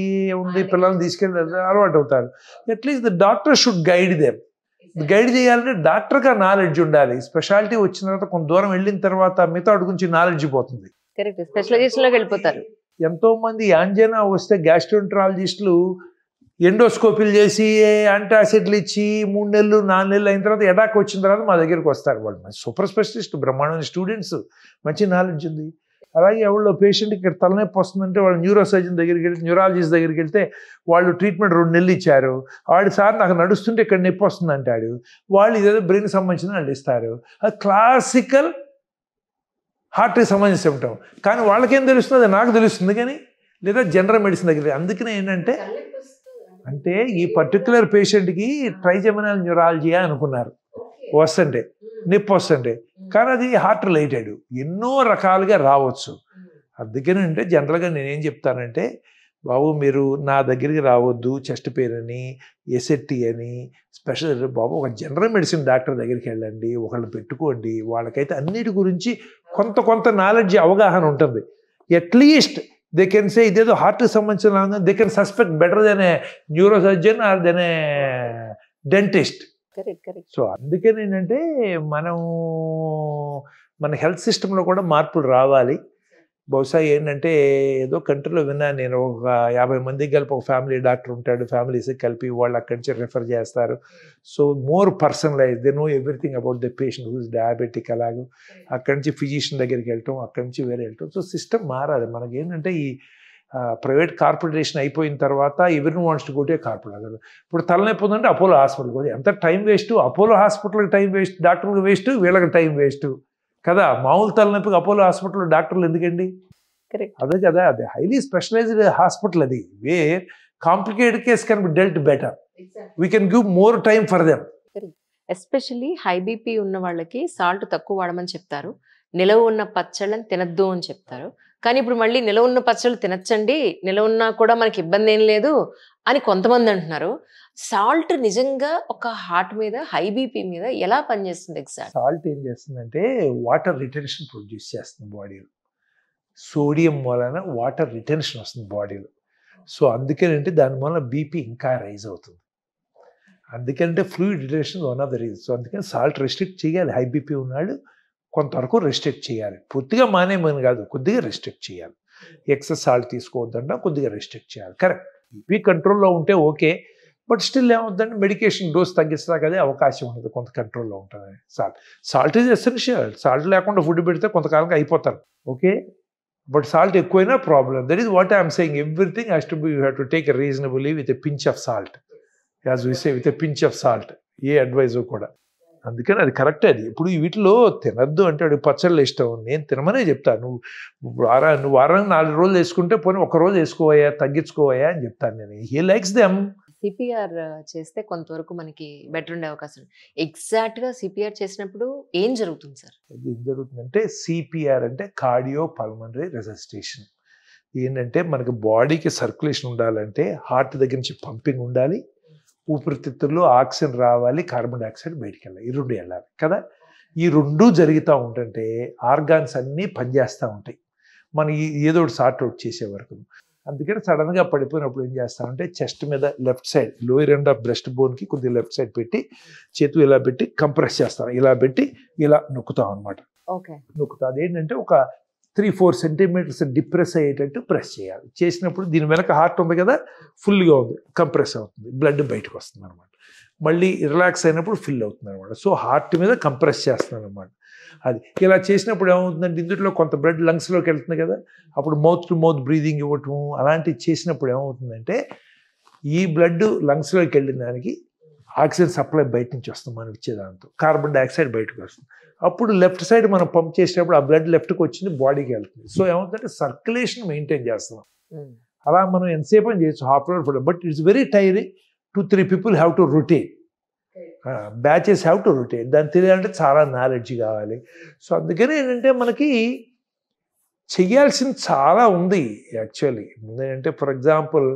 B: ఉంది పిల్లల్ని తీసుకెళ్ళి అలవాటు అవుతారు. At least the doctor should guide them. Guide చేయాలంటే డాక్టర్గా నాలెడ్జ్ ఉండాలి. స్పెషాలిటీ వచ్చిన తర్వాత కొంత దూరం వెళ్ళిన తర్వాత మిగతా గురించి నాలెడ్జ్ పోతుంది,
A: స్పెషలైజేషన్లోకి వెళ్ళిపోతారు.
B: ఎంతో మంది యాంజైనా వస్తే గ్యాస్ట్రోఎంటరాలజిస్టులు ఎండోస్కోపీలు చేసి యాంటాసిడ్లు ఇచ్చి 3 నెలలు 4 నెలలు అయిన తర్వాత అటాక్ వచ్చిన తర్వాత మా దగ్గరికి వస్తారు. వాళ్ళు మంచి సూపర్ స్పెషలిస్ట్, బ్రహ్మాండమైన స్టూడెంట్స్, మంచి నాలెడ్జ్ ఉంది. అలాగే ఎవరిలో పేషెంట్కి ఇక్కడ తలనొప్పి వస్తుందంటే వాళ్ళు న్యూరో సర్జన్ దగ్గరికి వెళ్తే, న్యూరాలజిస్ట్ దగ్గరికి వెళ్తే వాళ్ళు ట్రీట్మెంట్ 2 నెలలు ఇచ్చారు. వాడి సార్ నాకు నడుస్తుంటే ఇక్కడ నొప్పి వస్తుంది అంటాడు, వాళ్ళు ఇదేదో బ్రెయిన్ సంబంధించిన వాళ్ళు ఇస్తారు. అది క్లాసికల్ హార్ట్కి సంబంధించి ఉంటాం, కానీ వాళ్ళకేం తెలుస్తుంది, నాకు తెలుస్తుంది కానీ, లేదా జనరల్ మెడిసిన్ దగ్గర. అందుకనే ఏంటంటే అంటే ఈ పర్టికులర్ పేషెంట్కి ట్రైజెమినల్ న్యూరాలజీ అనుకున్నారు వస్తుంటే, నొప్పి వస్తుంటే, కానీ అది హార్ట్ రిలేటెడ్, ఎన్నో రకాలుగా రావచ్చు. అందుకని అంటే జనరల్గా నేనేం చెప్తానంటే, బాబు మీరు నా దగ్గరికి రావద్దు చెస్ట్ పెయిన్ అని, ఎస్ఎట్టి అని, స్పెషల్ బాబు ఒక జనరల్ మెడిసిన్ డాక్టర్ దగ్గరికి వెళ్ళండి, ఒకళ్ళు పెట్టుకోండి. వాళ్ళకైతే అన్నిటి గురించి కొంత నాలెడ్జ్ అవగాహన ఉంటుంది. అట్లీస్ట్ దే కెన్ సే ఇదేదో హార్ట్కి సంబంధించిన, they can suspect better than a neuro surgeon or than a dentist. So అందుకని ఏంటంటే మన హెల్త్ సిస్టంలో కూడా మార్పులు రావాలి. బహుశా ఏంటంటే ఏదో కంట్రీలో విన్నాను నేను, ఒక 50 మందికి కలిపి ఒక ఫ్యామిలీ డాక్టర్ ఉంటాడు, ఫ్యామిలీస్కి కలిపి వాళ్ళు అక్కడి నుంచి రెఫర్ చేస్తారు. So more personalise, they know everything about the patient who is diabetic. అలాగే అక్కడి నుంచి ఫిజిషియన్ దగ్గరికి వెళ్ళటం, అక్కడి నుంచి వేరే వెళ్ళటం. సో సిస్టమ్ మారాలి. మనకి ఏంటంటే ఈ ప్రైవేట్ కార్పొరేషన్ అయిపోయిన తర్వాత ఎవరిని wants to go to corporate. ఇప్పుడు తలనొప్పి ఉందంటే అపోలో హాస్పిటల్కి పోతే ఎంత టైం వేస్ట్, అపోలో హాస్పిటల్కి టైం వేస్ట్, డాక్టర్కి వేస్ట్, వీళ్ళకి టైం వేస్ట్ కదా. మామూలు తలనొప్పికి అపోలో హాస్పిటల్లో డాక్టర్లు ఎందుకండి? అదే కదా, అది హైలీ స్పెషలైజ్డ్ హాస్పిటల్, అది where complicated case can be dealt better, we can give more time for them.
A: Especially high BP ఉన్న వాళ్ళకి సాల్ట్ తక్కువ వాడమని చెప్తారు. నిలవ ఉన్న పచ్చళ్ళని తినొద్దు అని చెప్తారు. కానీ ఇప్పుడు మళ్ళీ నిలవ ఉన్న పచ్చళ్ళు తినొచ్చండి. నిలవ ఉన్నా కూడా మనకి ఇబ్బందేం లేదు అని కొంతమంది అంటున్నారు. సాల్ట్ నిజంగా ఒక హార్ట్ మీద, హై బీపీ మీద ఎలా పనిచేస్తుంది ఎగ్జాక్ట్?
B: సాల్ట్ ఏం చేస్తుందంటే వాటర్ రిటెన్షన్ ప్రొడ్యూస్ చేస్తుంది బాడీలో. సోడియం వలన వాటర్ రిటెన్షన్ వస్తుంది బాడీలో. సో అందుకేనంటే దాని వలన బీపీ ఇంకా రైజ్ అవుతుంది. అందుకంటే fluid retention one of the reason. So అందుకని సాల్ట్ రెస్ట్రిక్ట్ చేయాలి. హై బీపీ ఉన్నాడు కొంతవరకు రెస్ట్రిక్ట్ చేయాలి. పూర్తిగా మానేమని కాదు, కొద్దిగా రెస్ట్రిక్ట్ చేయాలి. ఎక్సెస్ సాల్ట్ తీసుకోవద్దంటే కొద్దిగా రెస్ట్రిక్ట్ చేయాలి. కరెక్ట్. బీపీ కంట్రోల్లో ఉంటే ఓకే. బట్ స్టిల్ ఏమవుతుందంటే మెడికేషన్ డోస్ తగ్గించడానికి అదే అవకాశం ఉండదు. కొంత కంట్రోల్లో ఉంటుంది సాల్ట్ ఈజ్ ఎసెన్షియల్. సాల్ట్ లేకుండా ఫుడ్ పెడితే కొంతకాలంగా అయిపోతారు. ఓకే, బట్ సాల్ట్ ఎక్కువైనా problem. That is what I'm saying. Everything has to be, you have to take reasonably with a pinch of salt. As we say, with a pinch of salt. A advice కూడా. అందుకని అది కరెక్టే. అది ఇప్పుడు వీటిలో తినద్దు అంటే వాడికి పచ్చళ్ళు ఇష్టం, నేను తినమనే చెప్తాను. నువ్వు వారానికి 4 రోజులు వేసుకుంటే పోనీ 1 రోజు వేసుకోవయా, తగ్గించుకోవయా అని చెప్తాను నేను. He likes them.
A: సిపిఆర్ చేస్తే కొంతవరకు మనకి బెటర్ ఉండే అవకాశం. ఎగ్జాక్ట్‌గా సిపిఆర్ చేసినప్పుడు ఏం జరుగుతుంది సార్?
B: అది ఏం జరుగుతుందంటే సిపిఆర్ అంటే కార్డియో పల్మనరీ రెసిస్టేషన్. ఏంటంటే మనకి బాడీకి సర్క్యులేషన్ ఉండాలంటే హార్ట్ దగ్గర నుంచి పంపింగ్ ఉండాలి, ఊపిరితిత్తుల్లో ఆక్సిజన్ రావాలి, కార్బన్ డైఆక్సైడ్ బయటికి వెళ్ళాలి. ఈ 2 వెళ్ళాలి కదా. ఈ 2 జరుగుతూ ఉంటుంటే ఆర్గాన్స్ అన్నీ పనిచేస్తూ ఉంటాయి. మనం ఏదో ఒకటి సార్ట్ అవుట్ చేసే వరకు. అందుకని సడన్గా పడిపోయినప్పుడు ఏం చేస్తామంటే చెస్ట్ మీద left side lower end of breast బోన్కి కొద్దిగా లెఫ్ట్ సైడ్ పెట్టి చేతులు ఇలా పెట్టి కంప్రెస్ చేస్తాం. ఇలా పెట్టి ఇలా నొక్కుతాం అనమాట.
A: ఓకే,
B: నొక్కుతాం. అదేంటంటే ఒక 3-4 సెంటీమీటర్స్ డిప్రెస్ అయ్యేటట్టు ప్రెస్ చేయాలి. చేసినప్పుడు దీని వెనక హార్ట్ ఉంది కదా, ఫుల్గా ఉంది, కంప్రెస్ అవుతుంది, బ్లడ్ బయటకు వస్తుంది అనమాట. మళ్ళీ రిలాక్స్ అయినప్పుడు ఫిల్ అవుతుంది అనమాట. సో హార్ట్ మీద కంప్రెస్ చేస్తున్నాను అనమాట. అది ఇలా చేసినప్పుడు ఏమవుతుందంటే ఇందులో కొంత బ్లడ్ లంగ్స్లోకి వెళ్తుంది కదా, అప్పుడు మౌత్ టు మౌత్ బ్రీదింగ్ ఇవ్వటం అలాంటివి చేసినప్పుడు ఏమవుతుందంటే ఈ బ్లడ్ లంగ్స్లోకి వెళ్ళిన దానికి ఆక్సిజన్ సప్లై బయట నుంచి వస్తుంది, మనం ఇచ్చేదాంతో కార్బన్ డైఆక్సైడ్ బయటకు వస్తుంది. అప్పుడు లెఫ్ట్ సైడ్ మనం పంప్ చేసేటప్పుడు ఆ బ్లడ్ లెఫ్ట్కి వచ్చింది బాడీకి వెళ్తుంది. సో ఏమవుతుందంటే సర్క్యులేషన్ మెయింటైన్ చేస్తున్నాం. అలా మనం ఎంతసేపు అని చేయొచ్చు, half an hour. But it's very tiring. 2-3 people have to rotate. Batches have to rotate. దాన్ని తెలియాలంటే చాలా నాలెడ్జ్ కావాలి. సో అందుకని ఏంటంటే మనకి చెయ్యాల్సింది చాలా ఉంది యాక్చువల్లీ. ఏంటంటే ఫర్ ఎగ్జాంపుల్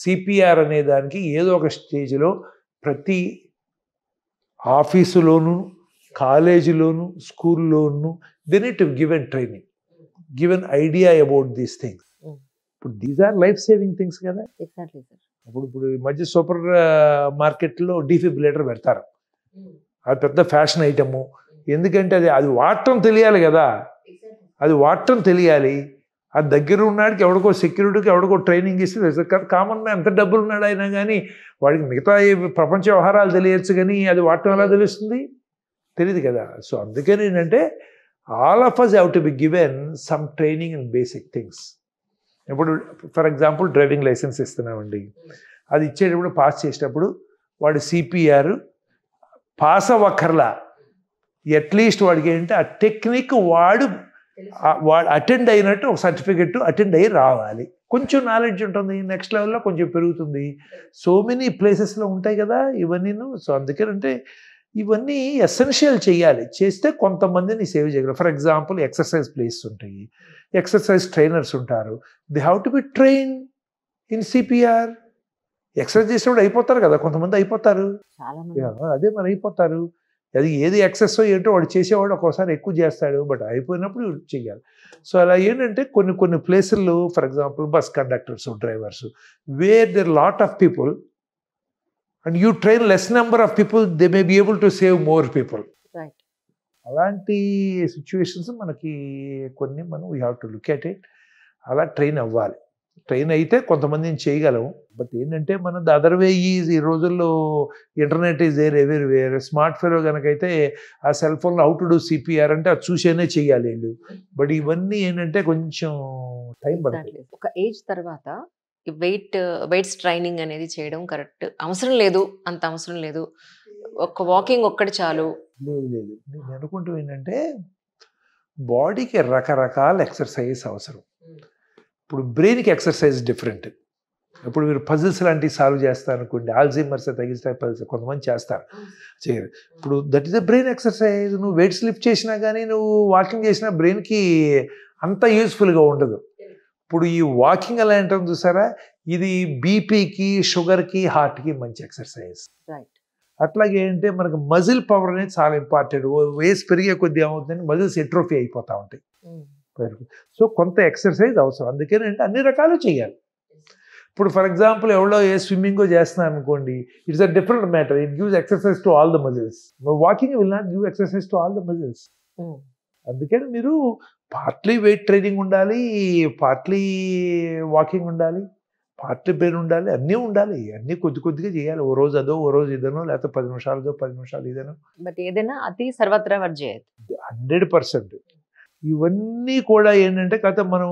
B: సిపిఆర్ అనే దానికి ఏదో ఒక స్టేజ్లో ప్రతి ఆఫీసులోను, కాలేజీలోను, స్కూల్లోను they need to given training, given idea about these things. ఇప్పుడు these are life saving things కదా.
A: Exactly sir.
B: ఇప్పుడు ఈ మధ్య సూపర్ మార్కెట్లో డీఫిబ్రిలేటర్ పెడతారు. అది పెద్ద ఫ్యాషన్ ఐటము. ఎందుకంటే అది వాడటం తెలియాలి కదా, అది వాడటం తెలియాలి. అది దగ్గర ఉన్నాడికి ఎవడికో సెక్యూరిటీకి ఎవడికో ట్రైనింగ్ ఇస్తే కామన్ మ్యాన్ ఎంత డబ్బులు ఉన్నాడు అయినా కానీ వాడికి మిగతా ప్రపంచ వ్యవహారాలు తెలియచ్చు, కానీ అది వాడటం ఎలా తెలుస్తుంది? తెలియదు కదా. సో అందుకని ఏంటంటే all of us have to be given some training in basic things. ఇప్పుడు ఫర్ ఎగ్జాంపుల్ డ్రైవింగ్ లైసెన్స్ ఇస్తున్నామండి, అది ఇచ్చేటప్పుడు పాస్ చేసేటప్పుడు వాడు సిపిఆర్ పాస్ అవ్వక్కర్లా, అట్లీస్ట్ వాడికి ఏంటంటే ఆ టెక్నిక్ వాడు అటెండ్ అయినట్టు ఒక సర్టిఫికెట్ అటెండ్ అయ్యి రావాలి. కొంచెం నాలెడ్జ్ ఉంటుంది, నెక్స్ట్ లెవెల్లో కొంచెం పెరుగుతుంది. సో మెనీ ప్లేసెస్లో ఉంటాయి కదా ఇవన్నీను. సో అందుకేనంటే ఇవన్నీ ఎసెన్షియల్ చేయాలి. చేస్తే కొంతమందిని సేవ్ చేయగలరు. ఫర్ ఎగ్జాంపుల్ ఎక్సర్సైజ్ ప్లేస్ ఉంటాయి, ఎక్సర్సైజ్ ట్రైనర్స్ ఉంటారు. They have to B train in CPR. Exercise చేసేవాడు అయిపోతారు కదా, కొంతమంది అయిపోతారు, అదే మరి అయిపోతారు. అది ఏది ఎక్సెస్ ఏంటో వాడు చేసేవాడు ఒక్కోసారి ఎక్కువ చేస్తాడు, బట్ అయిపోయినప్పుడు చెయ్యాలి. సో అలా ఏంటంటే కొన్ని ప్లేసుల్లో for example bus conductors, drivers, where there lot of people and you train less number of people, they may be able to save more people. అలాంటి సిచ్యువేషన్స్ మనకి కొన్ని మనం we have to look at it. అలా train అవ్వాలి. Train అయితే కొంతమందిని చేయగలం. But ఏంటంటే మన ద అదర్ వే ఈ రోజుల్లో internet is there everywhere. Smart phone కనుకైతే ఆ సెల్ ఫోన్లో హౌ టు డూ సిపిఆర్ అంటే అది చూసేనే చెయ్యాలి వీళ్ళు. బట్ ఇవన్నీ ఏంటంటే కొంచెం టైం పడుతుంది.
A: ఒక ఏజ్ తర్వాత వెయిట్స్ ట్రైనింగ్ అనేది చేయడం కరెక్ట్ అవసరం లేదు, అంత అవసరం లేదు, ఒక వాకింగ్ ఒక్కటి చాలు.
B: లేదు, నేను అనుకుంటూ ఏంటంటే బాడీకి రకరకాల ఎక్సర్సైజ్ అవసరం. ఇప్పుడు బ్రెయిన్కి ఎక్సర్సైజ్ డిఫరెంట్, ఇప్పుడు మీరు పజిల్స్ లాంటివి సాల్వ్ చేస్తారు అనుకోండి, ఆల్జీమర్స్ తగ్గించడానికి పజిల్స్ కొంతమంది చేస్తారు, చేయరు. ఇప్పుడు that is the brain exercise. నువ్వు వెయిట్స్ లిఫ్ట్ చేసినా కానీ, నువ్వు వాకింగ్ చేసినా బ్రెయిన్కి అంత యూస్ఫుల్గా ఉండదు. ఇప్పుడు ఈ వాకింగ్ ఎలా అంటాం చూసారా, ఇది బీపీకి, షుగర్కి, హార్ట్కి మంచి ఎక్సర్సైజ్. అట్లాగే అంటే మనకు మజిల్ పవర్ అనేది చాలా ఇంపార్టెంట్. వేస్ పెరిగే కొద్దీ ఏమవుతుందంటే మజిల్స్ ఎట్రోఫీ అయిపోతూ ఉంటాయి. సో కొంత ఎక్సర్సైజ్ అవసరం. అందుకని అంటే అన్ని రకాలు చేయాలి. ఇప్పుడు ఫర్ ఎగ్జాంపుల్ ఎవరో స్విమ్మింగో చేస్తున్నారు అనుకోండి, it's a different matter. It gives exercise to all the muscles. Walking will not give exercise to all the muscles. అందుకని మీరు పార్ట్లీ వెయిట్ ట్రైనింగ్ ఉండాలి, పార్ట్లీ వాకింగ్ ఉండాలి, పార్ట్లీ బ్రెయిన్ ఉండాలి, అన్నీ ఉండాలి. అన్నీ కొద్ది కొద్దిగా చేయాలి. ఓ రోజు అదో, ఓ రోజు ఇదనో, లేకపోతే 10 నిమిషాలదో 10 నిమిషాలు ఇదనో.
A: బట్ ఏదైనా అతి సర్వత్రా వర్జేయదు.
B: 100%. ఇవన్నీ కూడా ఏంటంటే కథ మనం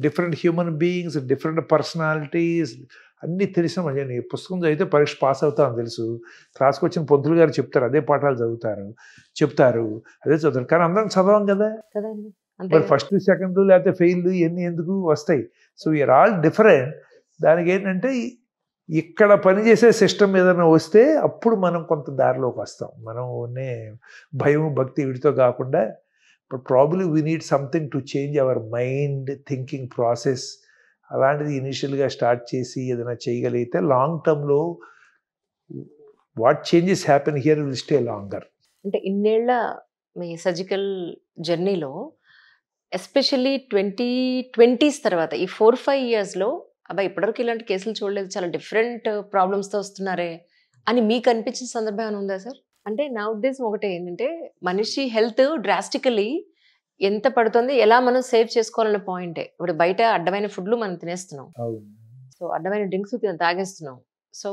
B: different human beings, different personalities అన్నీ తెలిసిన మంచి పుస్తకం చదివితే పరీక్ష పాస్ అవుతామని తెలుసు. క్లాస్కి వచ్చిన పంతులు గారు చెప్తారు, అదే పాఠాలు చెప్తారు, అదే చదువుతారు. కానీ అందరం చదవం కదా, మరి ఫస్ట్ సెకండ్ లేకపోతే ఫెయిల్ ఇవన్నీ ఎందుకు వస్తాయి? So we're all different. దానికి ఏంటంటే ఇక్కడ పనిచేసే సిస్టమ్ ఏదైనా వస్తే అప్పుడు మనం కొంత దారిలోకి వస్తాం. మనం భయం భక్తి వీటితో కాకుండా but probably we need something to change our mind thinking process. అలాంటిది ఇనిషియల్గా స్టార్ట్ చేసి ఏదైనా చేయగలిగితే లాంగ్ టర్మ్లో what changes happen here will stay longer.
A: అంటే ఇన్నేళ్ల మీ సర్జికల్ జర్నీలో ఎస్పెషల్లీ 2020s తర్వాత ఈ 4-5 yearsలో అబ్బాయి ఇప్పటివరకు ఇలాంటి కేసులు చూడలేదు, చాలా డిఫరెంట్ ప్రాబ్లమ్స్తో వస్తున్నారే అని మీకు అనిపించిన సందర్భం ఏమైనా ఉందా సార్? అంటే నా ఉద్దేశం ఒకటే ఏంటంటే మనిషి హెల్త్ డ్రాస్టికలీ ఎంత పడుతుంది, ఎలా మనం సేవ్ చేసుకోవాలన్న పాయింటే. ఇప్పుడు బయట అడ్డమైన ఫుడ్లు మనం తినేస్తున్నాం, సో అడ్డమైన డ్రింక్స్ తాగేస్తున్నాం. సో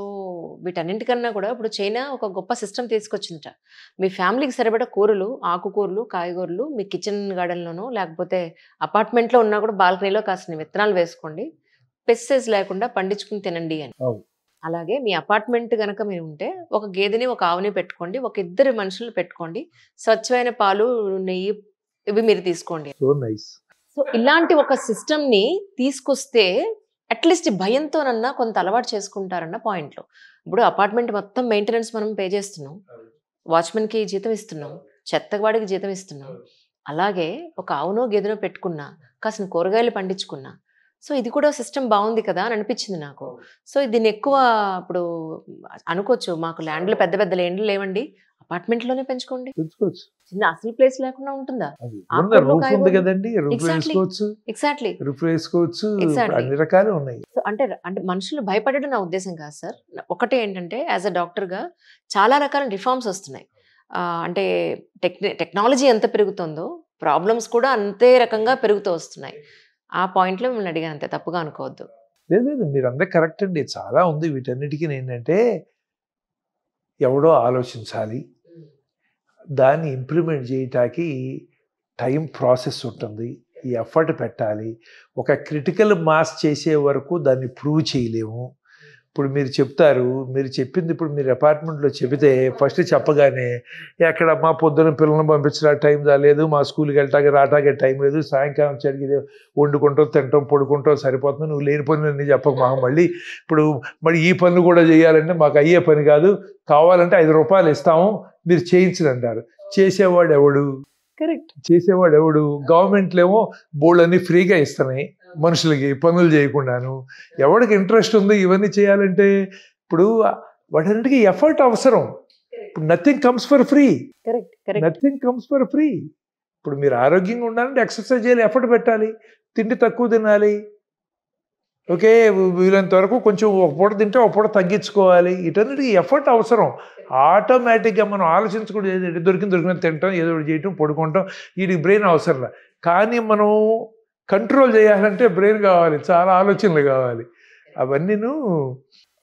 A: వీటన్నింటికన్నా కూడా ఇప్పుడు చైనా ఒక గొప్ప సిస్టమ్ తీసుకొచ్చిందట. మీ ఫ్యామిలీకి సరిపడా కూరలు, ఆకుకూరలు, కాయగూరలు మీ కిచెన్ గార్డెన్లోనో లేకపోతే అపార్ట్మెంట్లో ఉన్నా కూడా బాల్కనీలో కాసిన విత్తనాలు వేసుకోండి, పెస్టిసైడ్స్ లేకుండా పండించుకుని తినండి అని. అలాగే మీ అపార్ట్మెంట్ కనుక మీరు ఉంటే ఒక గేదెని, ఒక ఆవుని పెట్టుకోండి, ఒక 2 మనుషులు పెట్టుకోండి, స్వచ్ఛమైన పాలు, నెయ్యి ఇవి మీరు తీసుకోండి. సో ఇలాంటి ఒక సిస్టమ్ని తీసుకొస్తే అట్లీస్ట్ భయంతోనన్నా కొంత అలవాటు చేసుకుంటారన్న పాయింట్లో. ఇప్పుడు అపార్ట్మెంట్ మొత్తం మెయింటెనెన్స్ మనం పే చేస్తున్నాం, వాచ్మెన్కి జీతం ఇస్తున్నాం, చెత్తవాడికి జీతం ఇస్తున్నాం. అలాగే ఒక ఆవునో గేదెనో పెట్టుకున్నా, కాసిన కూరగాయలు పండించుకున్నా, సో ఇది కూడా సిస్టమ్ బాగుంది కదా అని అనిపించింది నాకు. సో దీన్ని ఎక్కువ ఇప్పుడు అనుకోవచ్చు, మాకు ల్యాండ్లు పెద్ద పెద్ద ల్యాండ్లు లేవండి, అపార్ట్మెంట్లోనే పెంచుకోండి. చిన్న అసలు ప్లేస్ లేకుండా ఉంటుందా? అంటే మనుషులు భయపడడం నా ఉద్దేశం కాదు సార్. ఒకటే ఏంటంటే యాజ్ అ డాక్టర్గా చాలా రకాల రిఫార్మ్స్ వస్తున్నాయి. అంటే టెక్నాలజీ ఎంత పెరుగుతుందో ప్రాబ్లమ్స్ కూడా అంతే రకంగా పెరుగుతూ వస్తున్నాయి. ఆ పాయింట్లో మిమ్మల్ని అడిగాను, అంతే, తప్పుగా అనుకోవద్దు.
B: లేదు, మీరు అందరూ కరెక్ట్ అండి. చాలా ఉంది. వీటన్నిటికీ ఏంటంటే ఎవడో ఆలోచించాలి, దాన్ని ఇంప్లిమెంట్ చేయటానికి టైం ప్రాసెస్ ఉంటుంది, ఈ ఎఫర్ట్ పెట్టాలి. ఒక క్రిటికల్ మాస్ చేసే వరకు దాన్ని ప్రూవ్ చేయలేము. ఇప్పుడు మీరు చెప్తారు, మీరు చెప్పింది ఇప్పుడు మీరు అపార్ట్మెంట్లో చెబితే ఫస్ట్ చెప్పగానే ఎక్కడమ్మా పొద్దున్న పిల్లల్ని పంపించడానికి టైం రాలేదు, మా స్కూల్కి వెళ్ళటానికి రావటానికి టైం లేదు, సాయంకాలం చదివి వండుకుంటాం, తింటాం, పడుకుంటాం, సరిపోతుంది, నువ్వు లేని పనులు అన్నీ చెప్పక మాకు మళ్ళీ ఈ పనులు కూడా చేయాలంటే మాకు అయ్యే పని కాదు, కావాలంటే 5 రూపాయలు ఇస్తాము మీరు చేయించండి అంటారు. చేసేవాడు ఎవడు? చేసేవాడు ఎవడు? గవర్నమెంట్లు ఏమో బోర్డులన్నీ ఫ్రీగా ఇస్తున్నాయి మనుషులకి పనులు చేయకుండాను. ఎవరికి ఇంట్రెస్ట్ ఉంది ఇవన్నీ చేయాలంటే? ఇప్పుడు వాటన్నిటికీ ఎఫర్ట్ అవసరం. ఇప్పుడు నథింగ్ కమ్స్ ఫర్ ఫ్రీ. ఇప్పుడు మీరు ఆరోగ్యంగా ఉండాలంటే ఎక్సర్సైజ్ చేయాలి, ఎఫర్ట్ పెట్టాలి, తిండి తక్కువ తినాలి, ఓకే, వీలంత వరకు కొంచెం ఒక పూట తింటే ఒక పూట తగ్గించుకోవాలి. ఇటన్నిటికీ ఎఫర్ట్ అవసరం. ఆటోమేటిక్గా మనం ఆలోచించకూడదు, ఏదో దొరికిన తింటాం, ఏదో ఒకటి చేయటం, పడుకుంటాం, వీటికి బ్రెయిన్ అవసరం. కానీ మనం కంట్రోల్ చేయాలంటే బ్రెయిన్ కావాలి, చాలా ఆలోచనలు కావాలి. అవన్నీను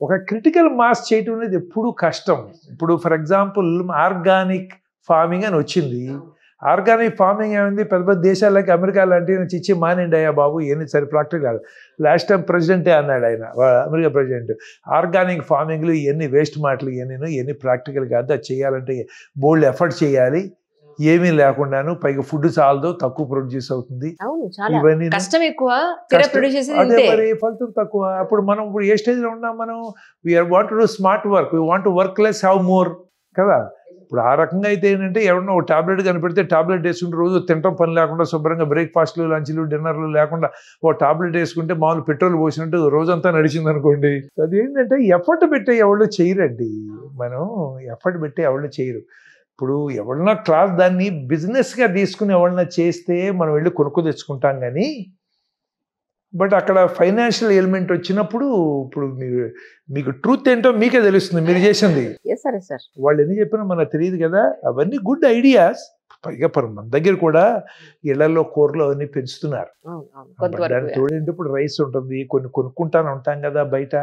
B: ఒక క్రిటికల్ మాస్ చేయటం అనేది ఎప్పుడూ కష్టం. ఇప్పుడు ఫర్ ఎగ్జాంపుల్ ఆర్గానిక్ ఫార్మింగ్ అని వచ్చింది. ఆర్గానిక్ ఫార్మింగ్ ఏమైంది? పెద్ద పెద్ద దేశాలకి అమెరికా లాంటి చిచ్చి మానేండి అయ్యా బాబు, ఏమి సరి ప్రాక్టికల్ కాదు. లాస్ట్ టైం ప్రెసిడెంటే అన్నాడు ఆయన, అమెరికా ప్రెసిడెంట్, ఆర్గానిక్ ఫార్మింగ్లు ఇవన్నీ వేస్ట్ మాటలు, ఇవన్నీ ప్రాక్టికల్ కాదు, అది చేయాలంటే బోల్డ్ ఎఫర్ట్ చేయాలి, ఏమీ లేకుండాను, పైగా ఫుడ్ చాలదు, తక్కువ ప్రొడ్యూస్ అవుతుంది.
A: అవును. చాలా
B: ఇవన్నీ
A: కష్టం ఎక్కువ. తీరా
B: కష్టం.
A: ప్రొడ్యూస్ చేసేది
B: అదే
A: ఇంతే.
B: మరి ఫలితం తక్కువ. అప్పుడు మనం ఇప్పుడు ఏ స్టేజ్‌లో ఉన్నాం మనం? Want to do smart work. We want to work less, have more కదా! ఇప్పుడు ఆ రకంగా అయితే ఏంటంటే ఎవరన్నా ఒక టాబ్లెట్ కనిపెడితే టాబ్లెట్ వేసుకుంటే రోజు తినటం పని లేకుండా శుభ్రంగా బ్రేక్‌ఫాస్ట్‌లు, లంచ్‌లు, డిన్నర్‌లు లేకుండా ఓ టాబ్లెట్ వేసుకుంటే మామూలు పెట్రోల్ పోసినట్టు రోజంతా నడిచిందనుకోండి. అదేంటంటే ఎఫర్ట్ పెట్టే ఎవళ్ళు చేయరండి. మనం ఎఫర్ట్ పెట్టే ఎవళ్ళు చేయరు. ఇప్పుడు ఎవరన్నా క్లాస్ దాన్ని బిజినెస్‌గా తీసుకొని ఎవరన్నా చేస్తే మనం వెళ్లి కొనుక్కు తెచ్చుకుంటాం గానీ, బట్ అక్కడ ఫైనాన్షియల్ ఎలిమెంట్ వచ్చినప్పుడు ఇప్పుడు మీకు ట్రూత్ ఏంటో మీకే తెలుస్తుంది మీరు చేసింది.
A: Yes sir. Yes sir.
B: వాళ్ళు ఎన్ని చెప్పినా మనకు తెలియదు కదా! అవన్నీ గుడ్ ఐడియాస్. పైగా మన దగ్గర కూడా ఇళ్లలో కూరలు అవన్నీ పెంచుతున్నారు.
A: అవును. అవును.
B: బట్
A: కొంతవరకు
B: దానికి తోడేంటి ఇప్పుడు రైస్ ఉంటుంది. కొన్ని కొనుక్కుంటానే ఉంటాం కదా బయట.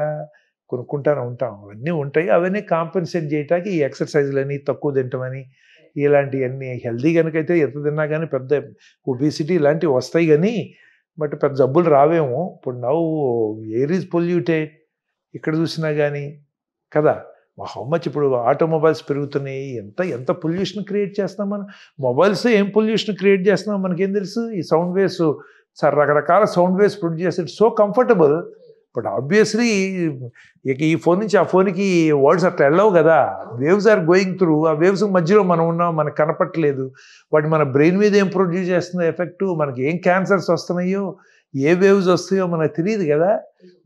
B: కొనుక్కుంటానే ఉంటాం. అవన్నీ ఉంటాయి. అవన్నీ కాంపెన్సేట్ చేయటానికి ఈ ఎక్సర్‌సైజ్‌లని, తక్కువ తింటమని, ఇలాంటియన్నీ హెల్తీ గనుకైతే ఎంత తిన్నా గానీ పెద్ద ఒబెసిటీ ఇలాంటివి వస్తాయి గానీ, బట్ పెద్ద జబ్బులు రావేమో. ఇప్పుడు నౌ ఎయిర్ ఈజ్ పొల్యూటెడ్. ఎక్కడ చూసినా గానీ కదా! హౌ మచ్ ఇప్పుడు ఆటోమొబైల్స్ పెరుగుతున్నాయి. ఎంత పొల్యూషన్ క్రియేట్ చేస్తున్నాం మనం. మొబైల్స్ ఏం పొల్యూషన్ క్రియేట్ చేస్తున్నాం మనకేం తెలుసు? ఈ సౌండ్ వేవ్స్ రకరకాల సౌండ్ వేవ్స్ ప్రొడ్యూస్ చేస్తే it's so comfortable. But obviously ఇక ఈ ఫోన్ నుంచి ఆ ఫోన్‌కి వర్డ్స్ అట్లా ఎళ్ళవు గదా! Waves are going through. ఆ వేవ్స్ మధ్యలో మనం ఉన్నాం. మనకు కనపట్లేదు. వాటి మన బ్రెయిన్ మీద ఏం ప్రొడ్యూస్ చేస్తుందో ఎఫెక్టు, మనకి ఏం క్యాన్సర్స్ వస్తున్నాయో, ఏ వేవ్స్ వస్తాయో మనకు తెలీదు గదా!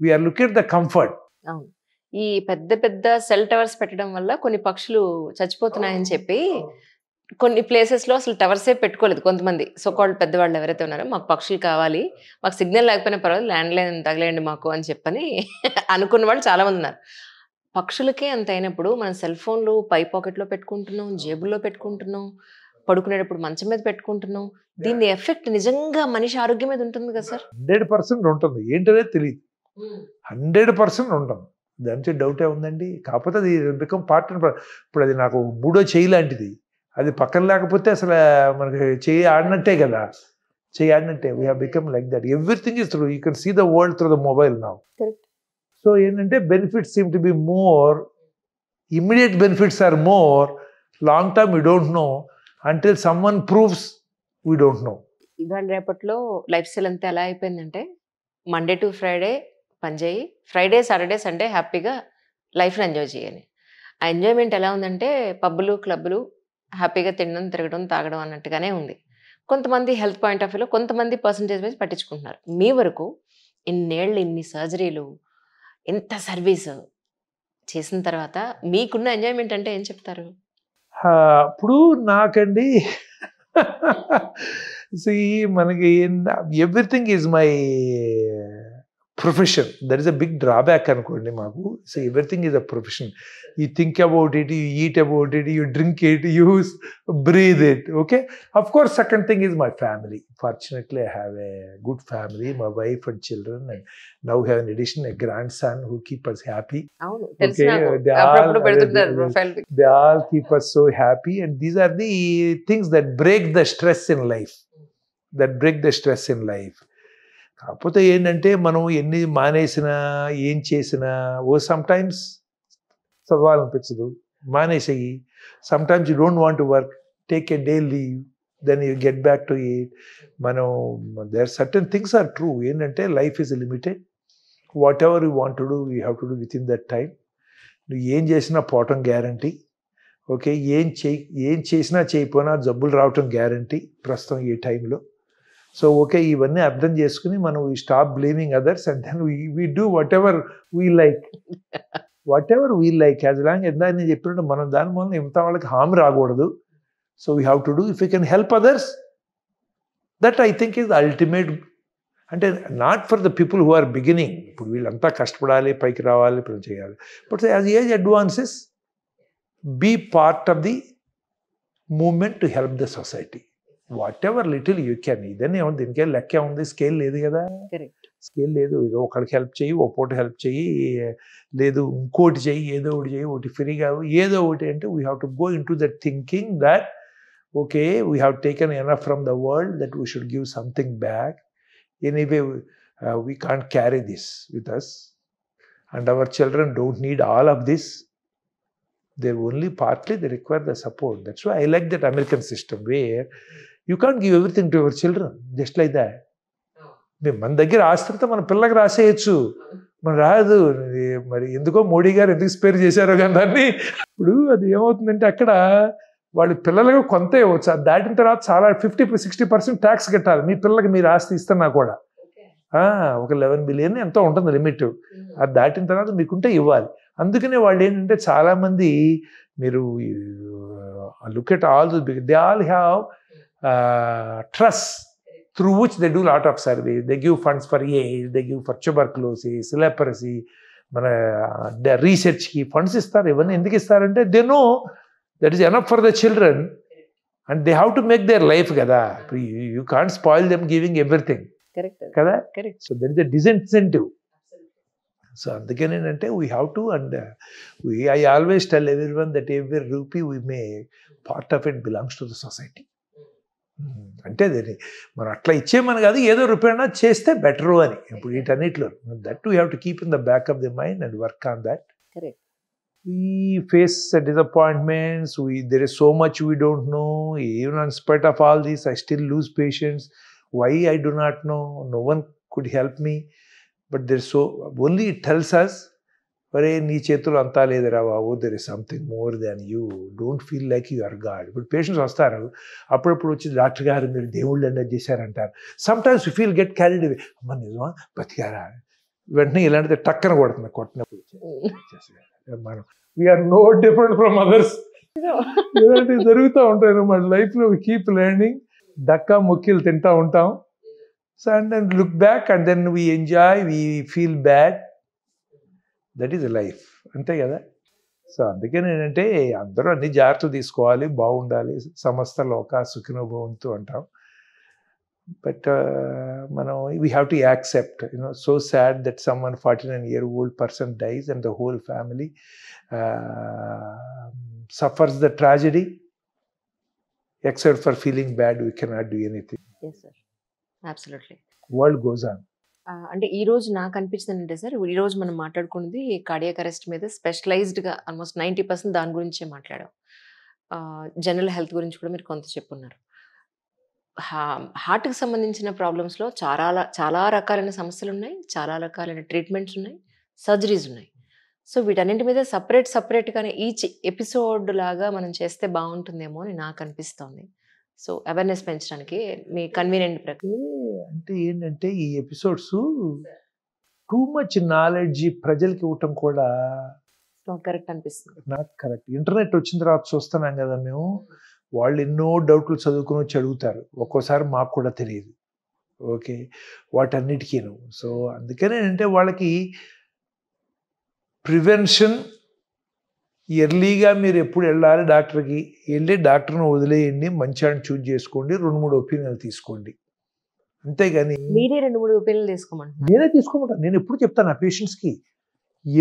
B: We are look at the comfort.
A: అవును. ఈ పెద్ద పెద్ద సెల్ టవర్స్ పెట్టడం వల్ల కొన్ని పక్షులు చచ్చిపోతున్నాయని చెప్పి కొన్ని ప్లేసెస్‌లో అసలు టవర్సే పెట్టుకోలేదు కొంతమంది. సో కాల్డ్ పెద్దవాళ్ళు ఎవరైతే ఉన్నారో మాకు పక్షులు కావాలి. మాకు సిగ్నల్ లేకపోయినా పర్వాలేదు ల్యాండ్‌లైన్ తగిలేయండి మాకు అని చెప్పని అనుకున్న వాళ్ళు చాలామంది ఉన్నారు. పక్షులకే అంత అయినప్పుడు మనం సెల్ ఫోన్‌లు పై పాకెట్‌లో పెట్టుకుంటున్నాం, జేబుల్లో పెట్టుకుంటున్నాం, పడుకునేటప్పుడు మంచం మీద పెట్టుకుంటున్నాం. దీని ఎఫెక్ట్ నిజంగా మనిషి ఆరోగ్యం మీద ఉంటుంది కదా సార్?
B: 100% ఉంటుంది. ఏంటనేది తెలీదు. 100% ఉంటుంది. దాంట్లో డౌటే ఉందండి. కాకపోతే అది బికమ్ పార్ట్ అండ్ ఇప్పుడు అది నాకు మూడో చెయ్యి లాంటిది. అది పక్కన లేకపోతే అసలు మనకి చెయ్యి ఆడినట్టే కదా! చెయ్యి ఆడినట్టే. We have become like that. Everything is through. You can see the world through the mobile now.
A: Correct.
B: So ఏంటంటే benefits seem to be more. Immediate benefits are more. Long term you don't know until someone proves we don't know.
A: ఇవాళ రేపట్లో life style అంతా ఎలా అయిపోయిందంటే Monday to Friday పని చేయి, Friday, Saturday, Sunday హ్యాపీగా లైఫ్‌ని ఎంజాయ్ చేయని. ఆ ఎంజాయ్‌మెంట్ ఎలా ఉందంటే పబ్బులు, క్లబ్బులు, హ్యాపీగా తినడం, తిరగడం, తాగడం అన్నట్టుగానే ఉంది. కొంతమంది హెల్త్ పాయింట్ ఆఫ్ వ్యూలో కొంతమంది పర్సెంటేజ్ వైస్ పట్టించుకుంటున్నారు. మీ వరకు ఇన్నేళ్ళు, ఇన్ని సర్జరీలు, ఇంత సర్వీసు చేసిన తర్వాత మీకున్న ఎంజాయ్‌మెంట్ అంటే ఏం చెప్తారు?
B: ఇప్పుడు నాకండి సీ మనకి everything is my profession. That is a big drawback అనుకోండి మాకు. So everything is a profession. You think about it, you eat about it, you drink it, you breathe it. Okay. Of course, second thing is my family. Fortunately, I have a good family, my wife and children, and now we have in addition a grandson who keep us happy.
A: అవును. తెలుసు
B: Okay,
A: నాకు.
B: they
A: అప్పుడప్పుడు
B: all
A: పెడుతుంటారు profile pic.
B: they all keep us so happy, and these are the things that break the stress in life. కాకపోతే ఏంటంటే మనం ఎన్ని మానేసినా, ఏం చేసినా సమ్‌టైమ్స్ చదవాలనిపించదు. మానేసేయి. Sometimes you don't want to work. Take a day leave. Then you get back to it. మనం there certain things are true. ఏంటంటే life is limited. Whatever you want to do, you have to do within that time. నువ్వు ఏం చేసినా పోవటం guarantee. Okay. ఏం చేసినా చేయకపోయినా జబ్బులు రావటం గ్యారంటీ ప్రస్తుతం ఈ టైంలో. సో ఓకే, ఇవన్నీ అర్థం చేసుకుని మనం stop blaming others and then we do whatever we like. As long ఇందాక నేను చెప్పినట్టు మనం దాని వల్ల మిగతా వాళ్ళకి హామ్ రాకూడదు. So we have to do if you can help others. That I think is ultimate. అంటే not for the people who are beginning. ఇప్పుడు వీళ్ళంతా కష్టపడాలి, పైకి రావాలి, ఇప్పుడు చేయాలి. But as age advances, be part of the movement to help the society. Whatever little you can. ఇదన్నీ దీనికే లెక్కే ఉంది. స్కేల్ లేదు కదా.
A: కరెక్ట్.
B: స్కేల్ లేదు. ఏదో ఒకరికి హెల్ప్ చెయ్యి, ఓ పూట హెల్ప్ చెయ్యి, లేదు ఇంకోటి చెయ్యి, ఏదో ఒకటి చెయ్యి, ఒకటి ఫ్రీగా ఏదో ఒకటి అంటే we have to go into that thinking that okay, we have taken enough from the world that we should give something back. Anyway we can't carry this with us and our children don't need all of this. They're only partly, they require the support. That's why I like that American system where you can't give everything to your children just like that. మన దగ్గర ఆస్తితో మన పిల్లకి రాసేయచ్చు, మన రాదు. మరి ఎందుకో మోడీ గారు ఎందుకు స్పేర్ చేశారో కానీ దాన్ని. ఇప్పుడు అది ఏమవుతుందంటే అక్కడ వాళ్ళ పిల్లలకు కొంత ఇవ్వచ్చు, అది దాటిన తర్వాత చాలా 50-60% ట్యాక్స్ కట్టాలి. మీ పిల్లలకి మీరు ఆస్తి ఇస్తున్నా కూడా ఒక 11 బిలియన్ ఎంతో ఉంటుంది లిమిట్. అది దాటిన తర్వాత మీకుంటే ఇవ్వాలి. అందుకనే వాళ్ళు ఏంటంటే చాలామంది మీరు look at all they all have trust through which they do lot of surveys. They give funds for AIDS, they give for tuberculosis, leprosy, మన రీసెర్చ్కి ఫండ్స్ ఇస్తారు. ఇవన్నీ ఎందుకు ఇస్తారంటే they know that is enough for the children and they have to make their life కదా. You can't spoil them giving everything కదా. So that is a disincentive. So అందుకని ఏంటంటే we have to and I always tell everyone that every rupee we make part of it belongs to the society. అంటే అది మనం అట్లా ఇచ్చేమని కాదు, ఏదో రూపాయన చేస్తే బెటరు అని. ఇప్పుడు వీటన్నిటిలో that we have to keep in the back of the mind and work on that. We face disappointments, there is so much we don't know. Even in spite of all this, I still lose patience. Why, I do not know. No one could help me. But there's so only it tells us, "Vare nee chetulo anta ledra babu, there is something more than you. Don't feel like you are God." But patients vastaru, appudu vachi doctor garu meer దేవుళ్ళు అన్నది చేశారంటారు. Sometimes we feel get carried away. అమ్మ నిజమా బతికారా, వెంటనే ఇలాంటిది టక్కన కొడుతుంది. కొట్టినప్పుడు మనం we're no different from others. ఇలాంటివి జరుగుతూ ఉంటాయి మన లైఫ్లో. వి కీప్ లెర్నింగ్, దక్కా ముక్కీలు తింటూ ఉంటాం. So and then look back and then we enjoy, we feel bad. That is life, అంతే కదా. సో అందుకని ఏంటంటే అందరూ అన్ని జాగ్రత్తలు తీసుకోవాలి, బాగుండాలి. సమస్త లోక సుఖినో భవంతు అంటాం. But we have to accept, so sad that someone 49-year-old person dies and the whole family suffers the tragedy. Except for feeling bad, we cannot do anything.
A: Yes, sir. Absolutely.
B: World goes on.
A: అంటే ఈ రోజు నాకు అనిపించింది అంటే sir, ఈ రోజు మనం మాట్లాడుకున్నది cardiac arrest మీద స్పెషలైజ్డ్గా ఆల్మోస్ట్ 90% దాని గురించే మాట్లాడాం. జనరల్ హెల్త్ గురించి కూడా మీరు కొంత చెప్పున్నారు. హార్ట్కి సంబంధించిన ప్రాబ్లమ్స్లో చాలా రకాలైన సమస్యలు ఉన్నాయి, చాలా రకాలైన ట్రీట్మెంట్స్ ఉన్నాయి, సర్జరీస్ ఉన్నాయి. సో వీటన్నింటి మీద సపరేట్గానే ఈచ్ ఎపిసోడ్ లాగా మనం చేస్తే బాగుంటుందేమో అని నాకు అనిపిస్తోంది. సో అవేర్నెస్ పెంచడానికి మీ కన్వీనియంట్ ప్రకారం.
B: అంటే ఏంటంటే ఈ ఎపిసోడ్స్ టూ మచ్ నాలెడ్జ్ ప్రజలకి ఇవ్వటం కూడా
A: కరెక్ట్ అనిపిస్తుంది.
B: నాకు కరెక్ట్. ఇంటర్నెట్ వచ్చిన తర్వాత చూస్తున్నాం కదా మేము, వాళ్ళు ఎన్నో డౌట్లు చదువుకుని వచ్చి అడుగుతారు. ఒక్కోసారి మాకు కూడా తెలియదు. ఓకే, వాటన్నిటికీను. సో అందుకనే అంటే వాళ్ళకి ప్రివెన్షన్ ఎర్లీగా మీరు ఎప్పుడు వెళ్ళాలి డాక్టర్కి, వెళ్ళి డాక్టర్ని వదిలేయండి, మంచిని చూజ్ చేసుకోండి, 2-3 ఒపీనియన్లు తీసుకోండి. అంతేగాని
A: మీరే 2-3 ఒపీనియన్లు తీసుకోమంటారు.
B: నేనే తీసుకోమంటాను. నేను ఎప్పుడు చెప్తాను ఆ పేషెంట్స్కి,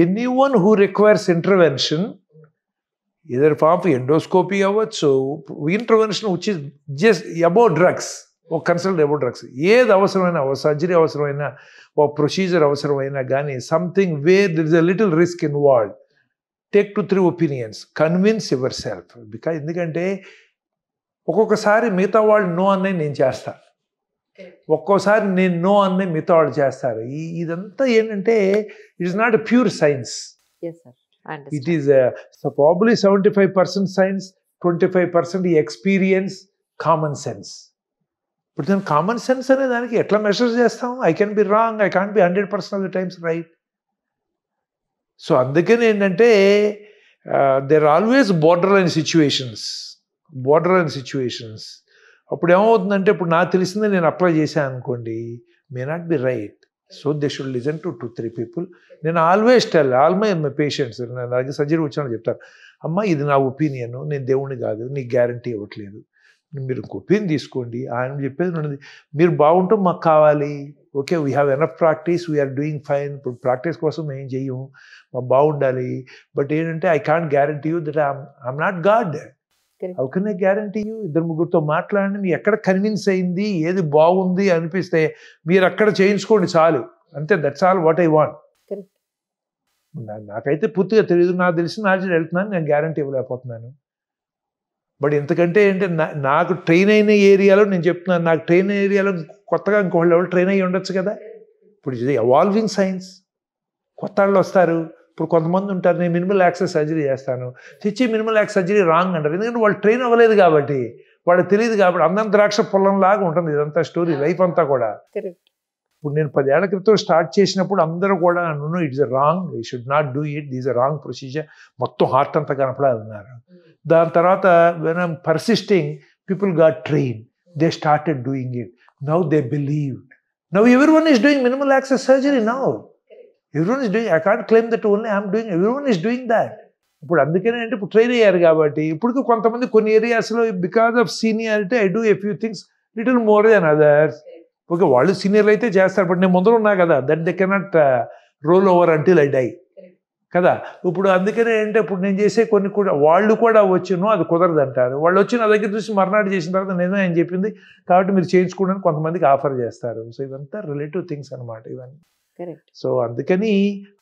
B: anyone who requires intervention, either form of endoscopy అవ్వచ్చు, intervention which is just about drugs, ఒక కన్సల్ట్ అబౌట్ డ్రగ్స్, ఏది అవసరమైనా, ఒక సర్జరీ అవసరమైనా, ఒక ప్రొసీజర్ అవసరమైనా కానీ, something where there is a little risk involved, take 2-3 opinions, convince yourself. Because ఎందుకంటే ఒక్కొక్కసారి మిగతా వాళ్ళు నో అన్నది నేను చేస్తా, ఒక్కోసారి నేను నో అన్నది మిగతా వాళ్ళు చేస్తారు. ఇదంతా ఏంటంటే it is not a pure science. It is probably 75% science, 25% experience, common sense. But then common sense అనే దానికి ఎట్లా మెషర్ చేస్తాం? I can be wrong, I can't be 100% of the times right. So అందుకని ఏంటంటే there are always borderline situations. అప్పుడు ఏమవుతుందంటే, ఇప్పుడు నాకు తెలిసిందే నేను అప్లై చేశాను అనుకోండి, may not be right. So they should listen to 2-3 people. నేను always tell all my patients, నా దగ్గర సర్జరీ వచ్చిన చెప్తారు, అమ్మ ఇది నా ఒపీనియన్, నేను దేవుణ్ణి కాదు, నీకు గ్యారంటీ ఇవ్వట్లేదు, మీరు ఇంకో ఒపీనియన్ తీసుకోండి. ఆయన చెప్పేది ఉన్నది, మీరు బాగుంటాం మాకు కావాలి. Okay, we have enough practice, we're doing fine. ఇప్పుడు ప్రాక్టీస్ కోసం ఏం చెయ్యము, మాకు బాగుండాలి. బట్ ఏంటంటే I can't guarantee you that I'm not God. How can I guarantee you? 2-3 మాట్లాడండి, మీ ఎక్కడ కన్విన్స్ అయింది, ఏది బాగుంది అనిపిస్తే మీరు అక్కడ చేయించుకోండి చాలు, అంతే. That's all what I want. నాకైతే పూర్తిగా తెలియదు. నాకు తెలిసిన నాలెడ్జ్ వెళ్తున్నాను, నేను గ్యారంటీ ఇవ్వలేకపోతున్నాను. బట్ ఎందుకంటే ఏంటి, నాకు ట్రైన్ అయిన ఏరియాలో నేను చెప్తున్నాను, నాకు ట్రైన్ అయిన ఏరియాలో కొత్తగా ఇంకోళ్ళు ఎవరు ట్రైన్ అయ్యి ఉండొచ్చు కదా. ఇప్పుడు ఇది ఎవాల్వింగ్ సైన్స్, కొత్త వాళ్ళు వస్తారు. ఇప్పుడు కొంతమంది ఉంటారు, నేను మినిమల్ యాక్సెస్ సర్జరీ చేస్తాను, తెచ్చి మినిమల్ యాక్సెస్ సర్జరీ రాంగ్ అంటారు. ఎందుకంటే వాళ్ళు ట్రైన్ అవ్వలేదు కాబట్టి, వాళ్ళకి తెలియదు కాబట్టి. అందరం ద్రాక్ష పొలంలాగా ఉంటుంది ఇదంతా స్టోరీ, లైఫ్ అంతా కూడా. ఇప్పుడు నేను 10 ఏళ్ల క్రితం స్టార్ట్ చేసినప్పుడు అందరూ కూడా నన్ను it's wrong, you should not do it, these a wrong procedure, మొత్తం హార్ట్ అంతా కనపడాలన్నారు. దాని తర్వాత when I'm persisting, people got train, they started doing it, now they believe. Now everyone is doing minimal access surgery now. Everyone is doing, I can't claim that only I'm doing, everyone is doing that. ఇప్పుడు అందుకనే అంటే ఇప్పుడు train అయ్యారు కాబట్టి ఇప్పుడు కొంతమంది కొన్ని ఏరియాస్లో because of seniority I do a few things little more than others. Okay, వాళ్ళు సీనియర్లు అయితే చేస్తారు, బట్ నేను ముందర ఉన్నా కదా, that they cannot roll over until I die కదా. ఇప్పుడు అందుకనే అంటే ఇప్పుడు నేను చేసే కొన్ని కూడా వాళ్ళు కూడా వచ్చినో అది కుదరదు అంటారు. వాళ్ళు వచ్చి నా దగ్గర చూసి మర్నాడు చేసిన తర్వాత నిజమే అని చెప్పింది కాబట్టి మీరు చేయించుకోవడానికి కొంతమందికి ఆఫర్ చేస్తారు. సో ఇవంతా రిలేటివ్ థింగ్స్ అనమాట ఇవన్నీ. సో అందుకని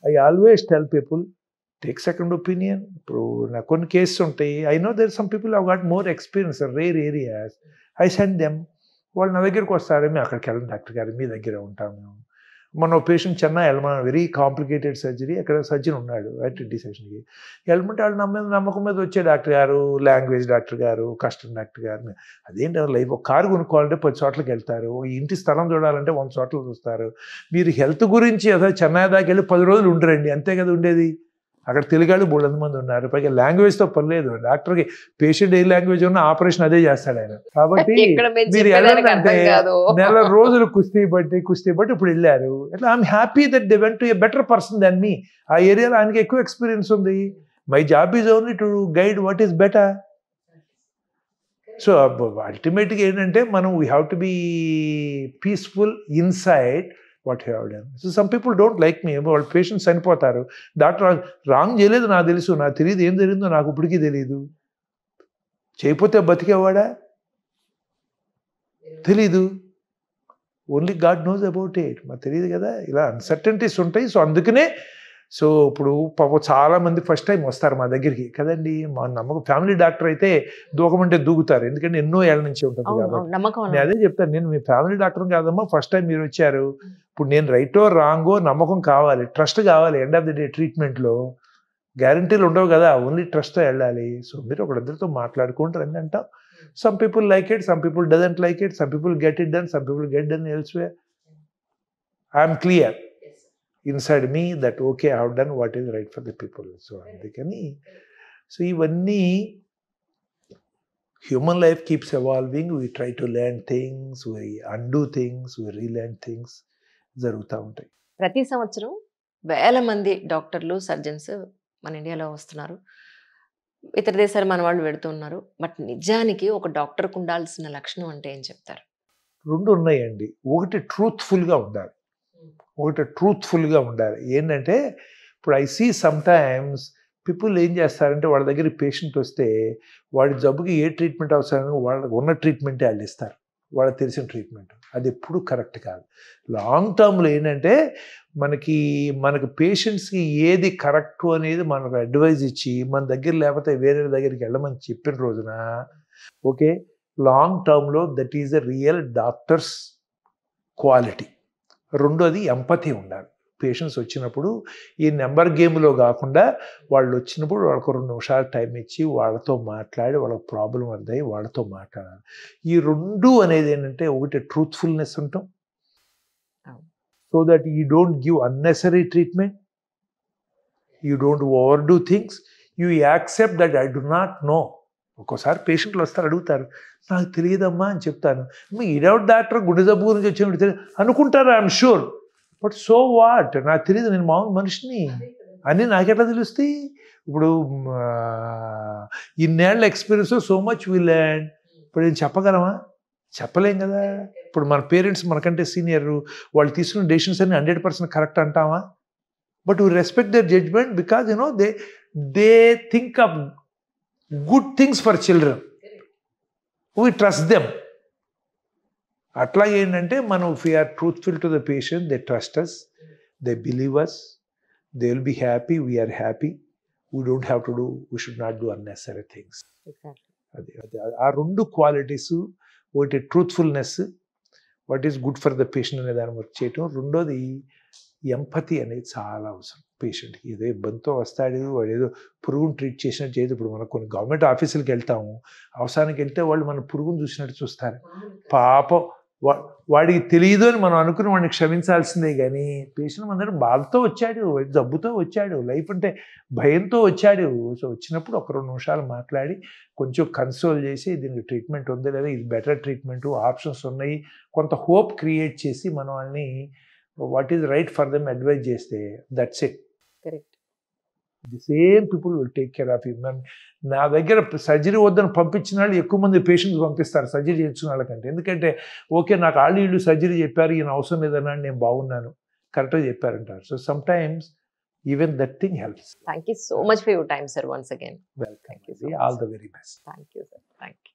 B: I always tell people take second opinion. ఇప్పుడు నాకు కొన్ని కేసెస్ ఉంటాయి, I know there some people have got more experience rare areas, I send them. వాళ్ళు నా దగ్గరికి వస్తారు, మేము అక్కడికి వెళ్ళండి డాక్టర్ గారు, మీ దగ్గరే ఉంటాం మేము. మన పేషెంట్ చెన్నై వెళ్ళమని, వెరీ కాంప్లికేటెడ్ సర్జరీ, అక్కడ సర్జన్ ఉన్నాడు ఐటీ సెక్షన్కి వెళ్ళమంటే వాళ్ళు నమ్మకం మీద వచ్చే డాక్టర్ గారు, లాంగ్వేజ్ డాక్టర్ గారు, కస్టమ్ డాక్టర్ గారు. అదేంటి లైఫ్, ఒక కారు కొనుక్కోవాలంటే 10 చోట్లకి వెళ్తారు, ఇంటి స్థలం చూడాలంటే 100 చోట్ల చూస్తారు. మీరు హెల్త్ గురించి అదే చెన్నై దాకా వెళ్ళి 10 రోజులు ఉండరండి, అంతే కదా ఉండేది. అక్కడ తెలుగాడు 300 మంది ఉన్నారు, పైగా లాంగ్వేజ్తో పని లేదు. డాక్టర్కి పేషెంట్ ఏ లాంగ్వేజ్ ఉన్నా ఆపరేషన్ అదే చేస్తాడు ఆయన. కాబట్టి మీరు వెళ్ళాలంటే నెల రోజులు కుస్తీ బట్టి ఇప్పుడు వెళ్ళారు. ఇట్లా I'm happy that they went to a better person then me. ఆ ఏరియాలో ఆయనకి ఎక్కువ ఎక్స్పీరియన్స్ ఉంది. My job is only to guide what is better. So అల్టిమేట్గా ఏంటంటే మనం we have to be peaceful inside what you have done. So some people don't like me, వాళ్ళ patients చనిపోతారు, డాక్టర్ రాంగ్ చేయలేదు నాకు తెలుసు, నాకు తెలియదు ఏం జరిగిందో నాకు ఇప్పటికీ తెలియదు. చేయకపోతే బతికేవాడా తెలీదు, only God knows about it, మాకు తెలియదు కదా. ఇలా అన్సర్టనిటీస్ ఉంటాయి. సో అందుకనే సో ఇప్పుడు పాపం చాలామంది ఫస్ట్ టైం వస్తారు మా దగ్గరికి కదండి. మా నమ్మకం ఫ్యామిలీ డాక్టర్ అయితే దూకమంటే దూకుతారు, ఎందుకంటే ఎన్నో ఏళ్ళ నుంచి ఉంటుంది కాబట్టి. నేను అదే చెప్తాను, నేను మీ ఫ్యామిలీ డాక్టర్ కాదమ్మా, ఫస్ట్ టైం మీరు వచ్చారు. ఇప్పుడు నేను రైటో రాంగో నమ్మకం కావాలి, ట్రస్ట్ కావాలి. ఎండ్ ఆఫ్ ది డే ట్రీట్మెంట్లో గ్యారంటీలు ఉండవు కదా, ఓన్లీ ట్రస్ట్తో వెళ్ళాలి. సో మీరు ఒకరిద్దరితో మాట్లాడుకుంటారు అని అంటాం. Some people like it, some people doesn't like it, some people get it done, some people get done elsewhere. I'm clear inside me that okay, I have done what is right for the people. So అందుకని so ఇవన్నీ human life keeps evolving, we try to learn things, we undo things, we relearn things జరుగుతూ ఉంటాయి.
A: ప్రతి సంవత్సరం వేల మంది డాక్టర్లు, surgeons మన ఇండియాలో వస్తున్నారు, ఇతర దేశాలు మన వాళ్ళు వెళుతున్నారు. బట్ నిజానికి ఒక డాక్టర్కి ఉండాల్సిన లక్షణం అంటే ఏం చెప్తారు?
B: 2 ఉన్నాయండి. ఒకటి ట్రూత్ఫుల్గా ఉండాలి, ఏంటంటే ఇప్పుడు I see sometimes people ఏం చేస్తారంటే వాళ్ళ దగ్గర పేషెంట్ వస్తే వాడి జబ్బుకి ఏ ట్రీట్మెంట్ అవసరం వాళ్ళకి ఉన్న ట్రీట్మెంటే వాళ్ళు ఇస్తారు, వాళ్ళకి తెలిసిన ట్రీట్మెంట్. అది ఎప్పుడు కరెక్ట్ కాదు. లాంగ్ టర్మ్లో ఏంటంటే మనకి పేషెంట్స్కి ఏది కరెక్ట్ అనేది మనకు అడ్వైజ్ ఇచ్చి మన దగ్గర లేకపోతే వేరే దగ్గరికి వెళ్ళమని చెప్పిన రోజున ఓకే, లాంగ్ టర్మ్లో that is the real doctors quality. రెండోది ఎంపతి ఉండాలి. పేషెంట్స్ వచ్చినప్పుడు ఈ నెంబర్ గేమ్లో కాకుండా వాళ్ళు వచ్చినప్పుడు వాళ్ళకు 2 నిమిషాలు టైం ఇచ్చి వాళ్ళతో మాట్లాడి వాళ్ళకి ప్రాబ్లం అర్థమై వాళ్ళతో మాట్లాడాలి. ఈ 2 అనేది ఏంటంటే ఒకటి ట్రూత్ఫుల్నెస్ ఉంటాం, so that you don't give unnecessary treatment, you don't overdo things, you accept that I do not know. ఒక్కోసారి పేషెంట్లు వస్తారు అడుగుతారు, నాకు తెలియదమ్మా అని చెప్తాను. ఈడౌట్ డాక్టర్ గుండె జబ్బు గురించి వచ్చినప్పుడు తెలియదు అనుకుంటారు, I'm sure. But so what, నాకు తెలియదు, నేను మామూలు మనిషిని అని నాకెట్లా తెలుస్తాయి? ఇప్పుడు ఇన్నేళ్ల experience, so much we learn. ఇప్పుడు నేను చెప్పగలమా? చెప్పలేం కదా. ఇప్పుడు మన పేరెంట్స్ మనకంటే సీనియర్, వాళ్ళు తీసుకున్న డెసిషన్స్ అన్ని 100% కరెక్ట్ అంటామా? But we respect their judgement because you know they think of good things for children, we trust them. అట్లా ఏంటంటే మనం if we are truthful to the patient, they trust us, they believe us, they will be happy, we're happy, we don't have to do, we should not do unnecessary things. అది అది ఆ 2 qualities, ఒకటి truthfulness, what is good for the patient అనే దాన్ని work చేయటం, రెండోది empathy అనేది చాలా అవసరం పేషెంట్కి. ఏదో ఇబ్బందితో వస్తాడు, వాడు ఏదో పురుగును ట్రీట్ చేసినట్టు చేయదు. ఇప్పుడు మనం కొన్ని గవర్నమెంట్ ఆఫీసులకు వెళ్తాము, అవసరానికి వెళ్తే వాళ్ళు మన పురుగును చూసినట్టు చూస్తారు. పాపం వాడికి తెలియదు అని మనం అనుకుని వాడిని క్షమించాల్సిందే. కానీ పేషెంట్ అందరూ బాధతో వచ్చాడు, జబ్బుతో వచ్చాడు, లైఫ్ అంటే భయంతో వచ్చాడు. సో వచ్చినప్పుడు ఒక 2 నిమిషాలు మాట్లాడి కొంచెం కన్సోల్ చేసి దీనికి ట్రీట్మెంట్ ఉందా లేదా, ఇది బెటర్ ట్రీట్మెంట్, ఆప్షన్స్ ఉన్నాయి, కొంత హోప్ క్రియేట్ చేసి మనం వాళ్ళని what is right for them advise చేస్తే that's it.
A: Correct.
B: The same people will take care of you. నా దగ్గర సర్జరీ వద్దని పంపించిన వాళ్ళు ఎక్కువ మంది పేషెంట్స్ పంపిస్తారు సర్జరీ చేయించిన వాళ్ళకంటే. ఎందుకంటే ఓకే నాకు వీళ్ళు సర్జరీ చెప్పారు, ఈయన అవసరం లేదన్నా నేను బాగున్నాను, కరెక్ట్గా చెప్పారంటారు. So some times even that thing helps.
A: Thank you so much for your time sir. Once again
B: welcome.
A: Thank you so
B: all
A: much,
B: the very best.
A: Thank you sir. Thank you.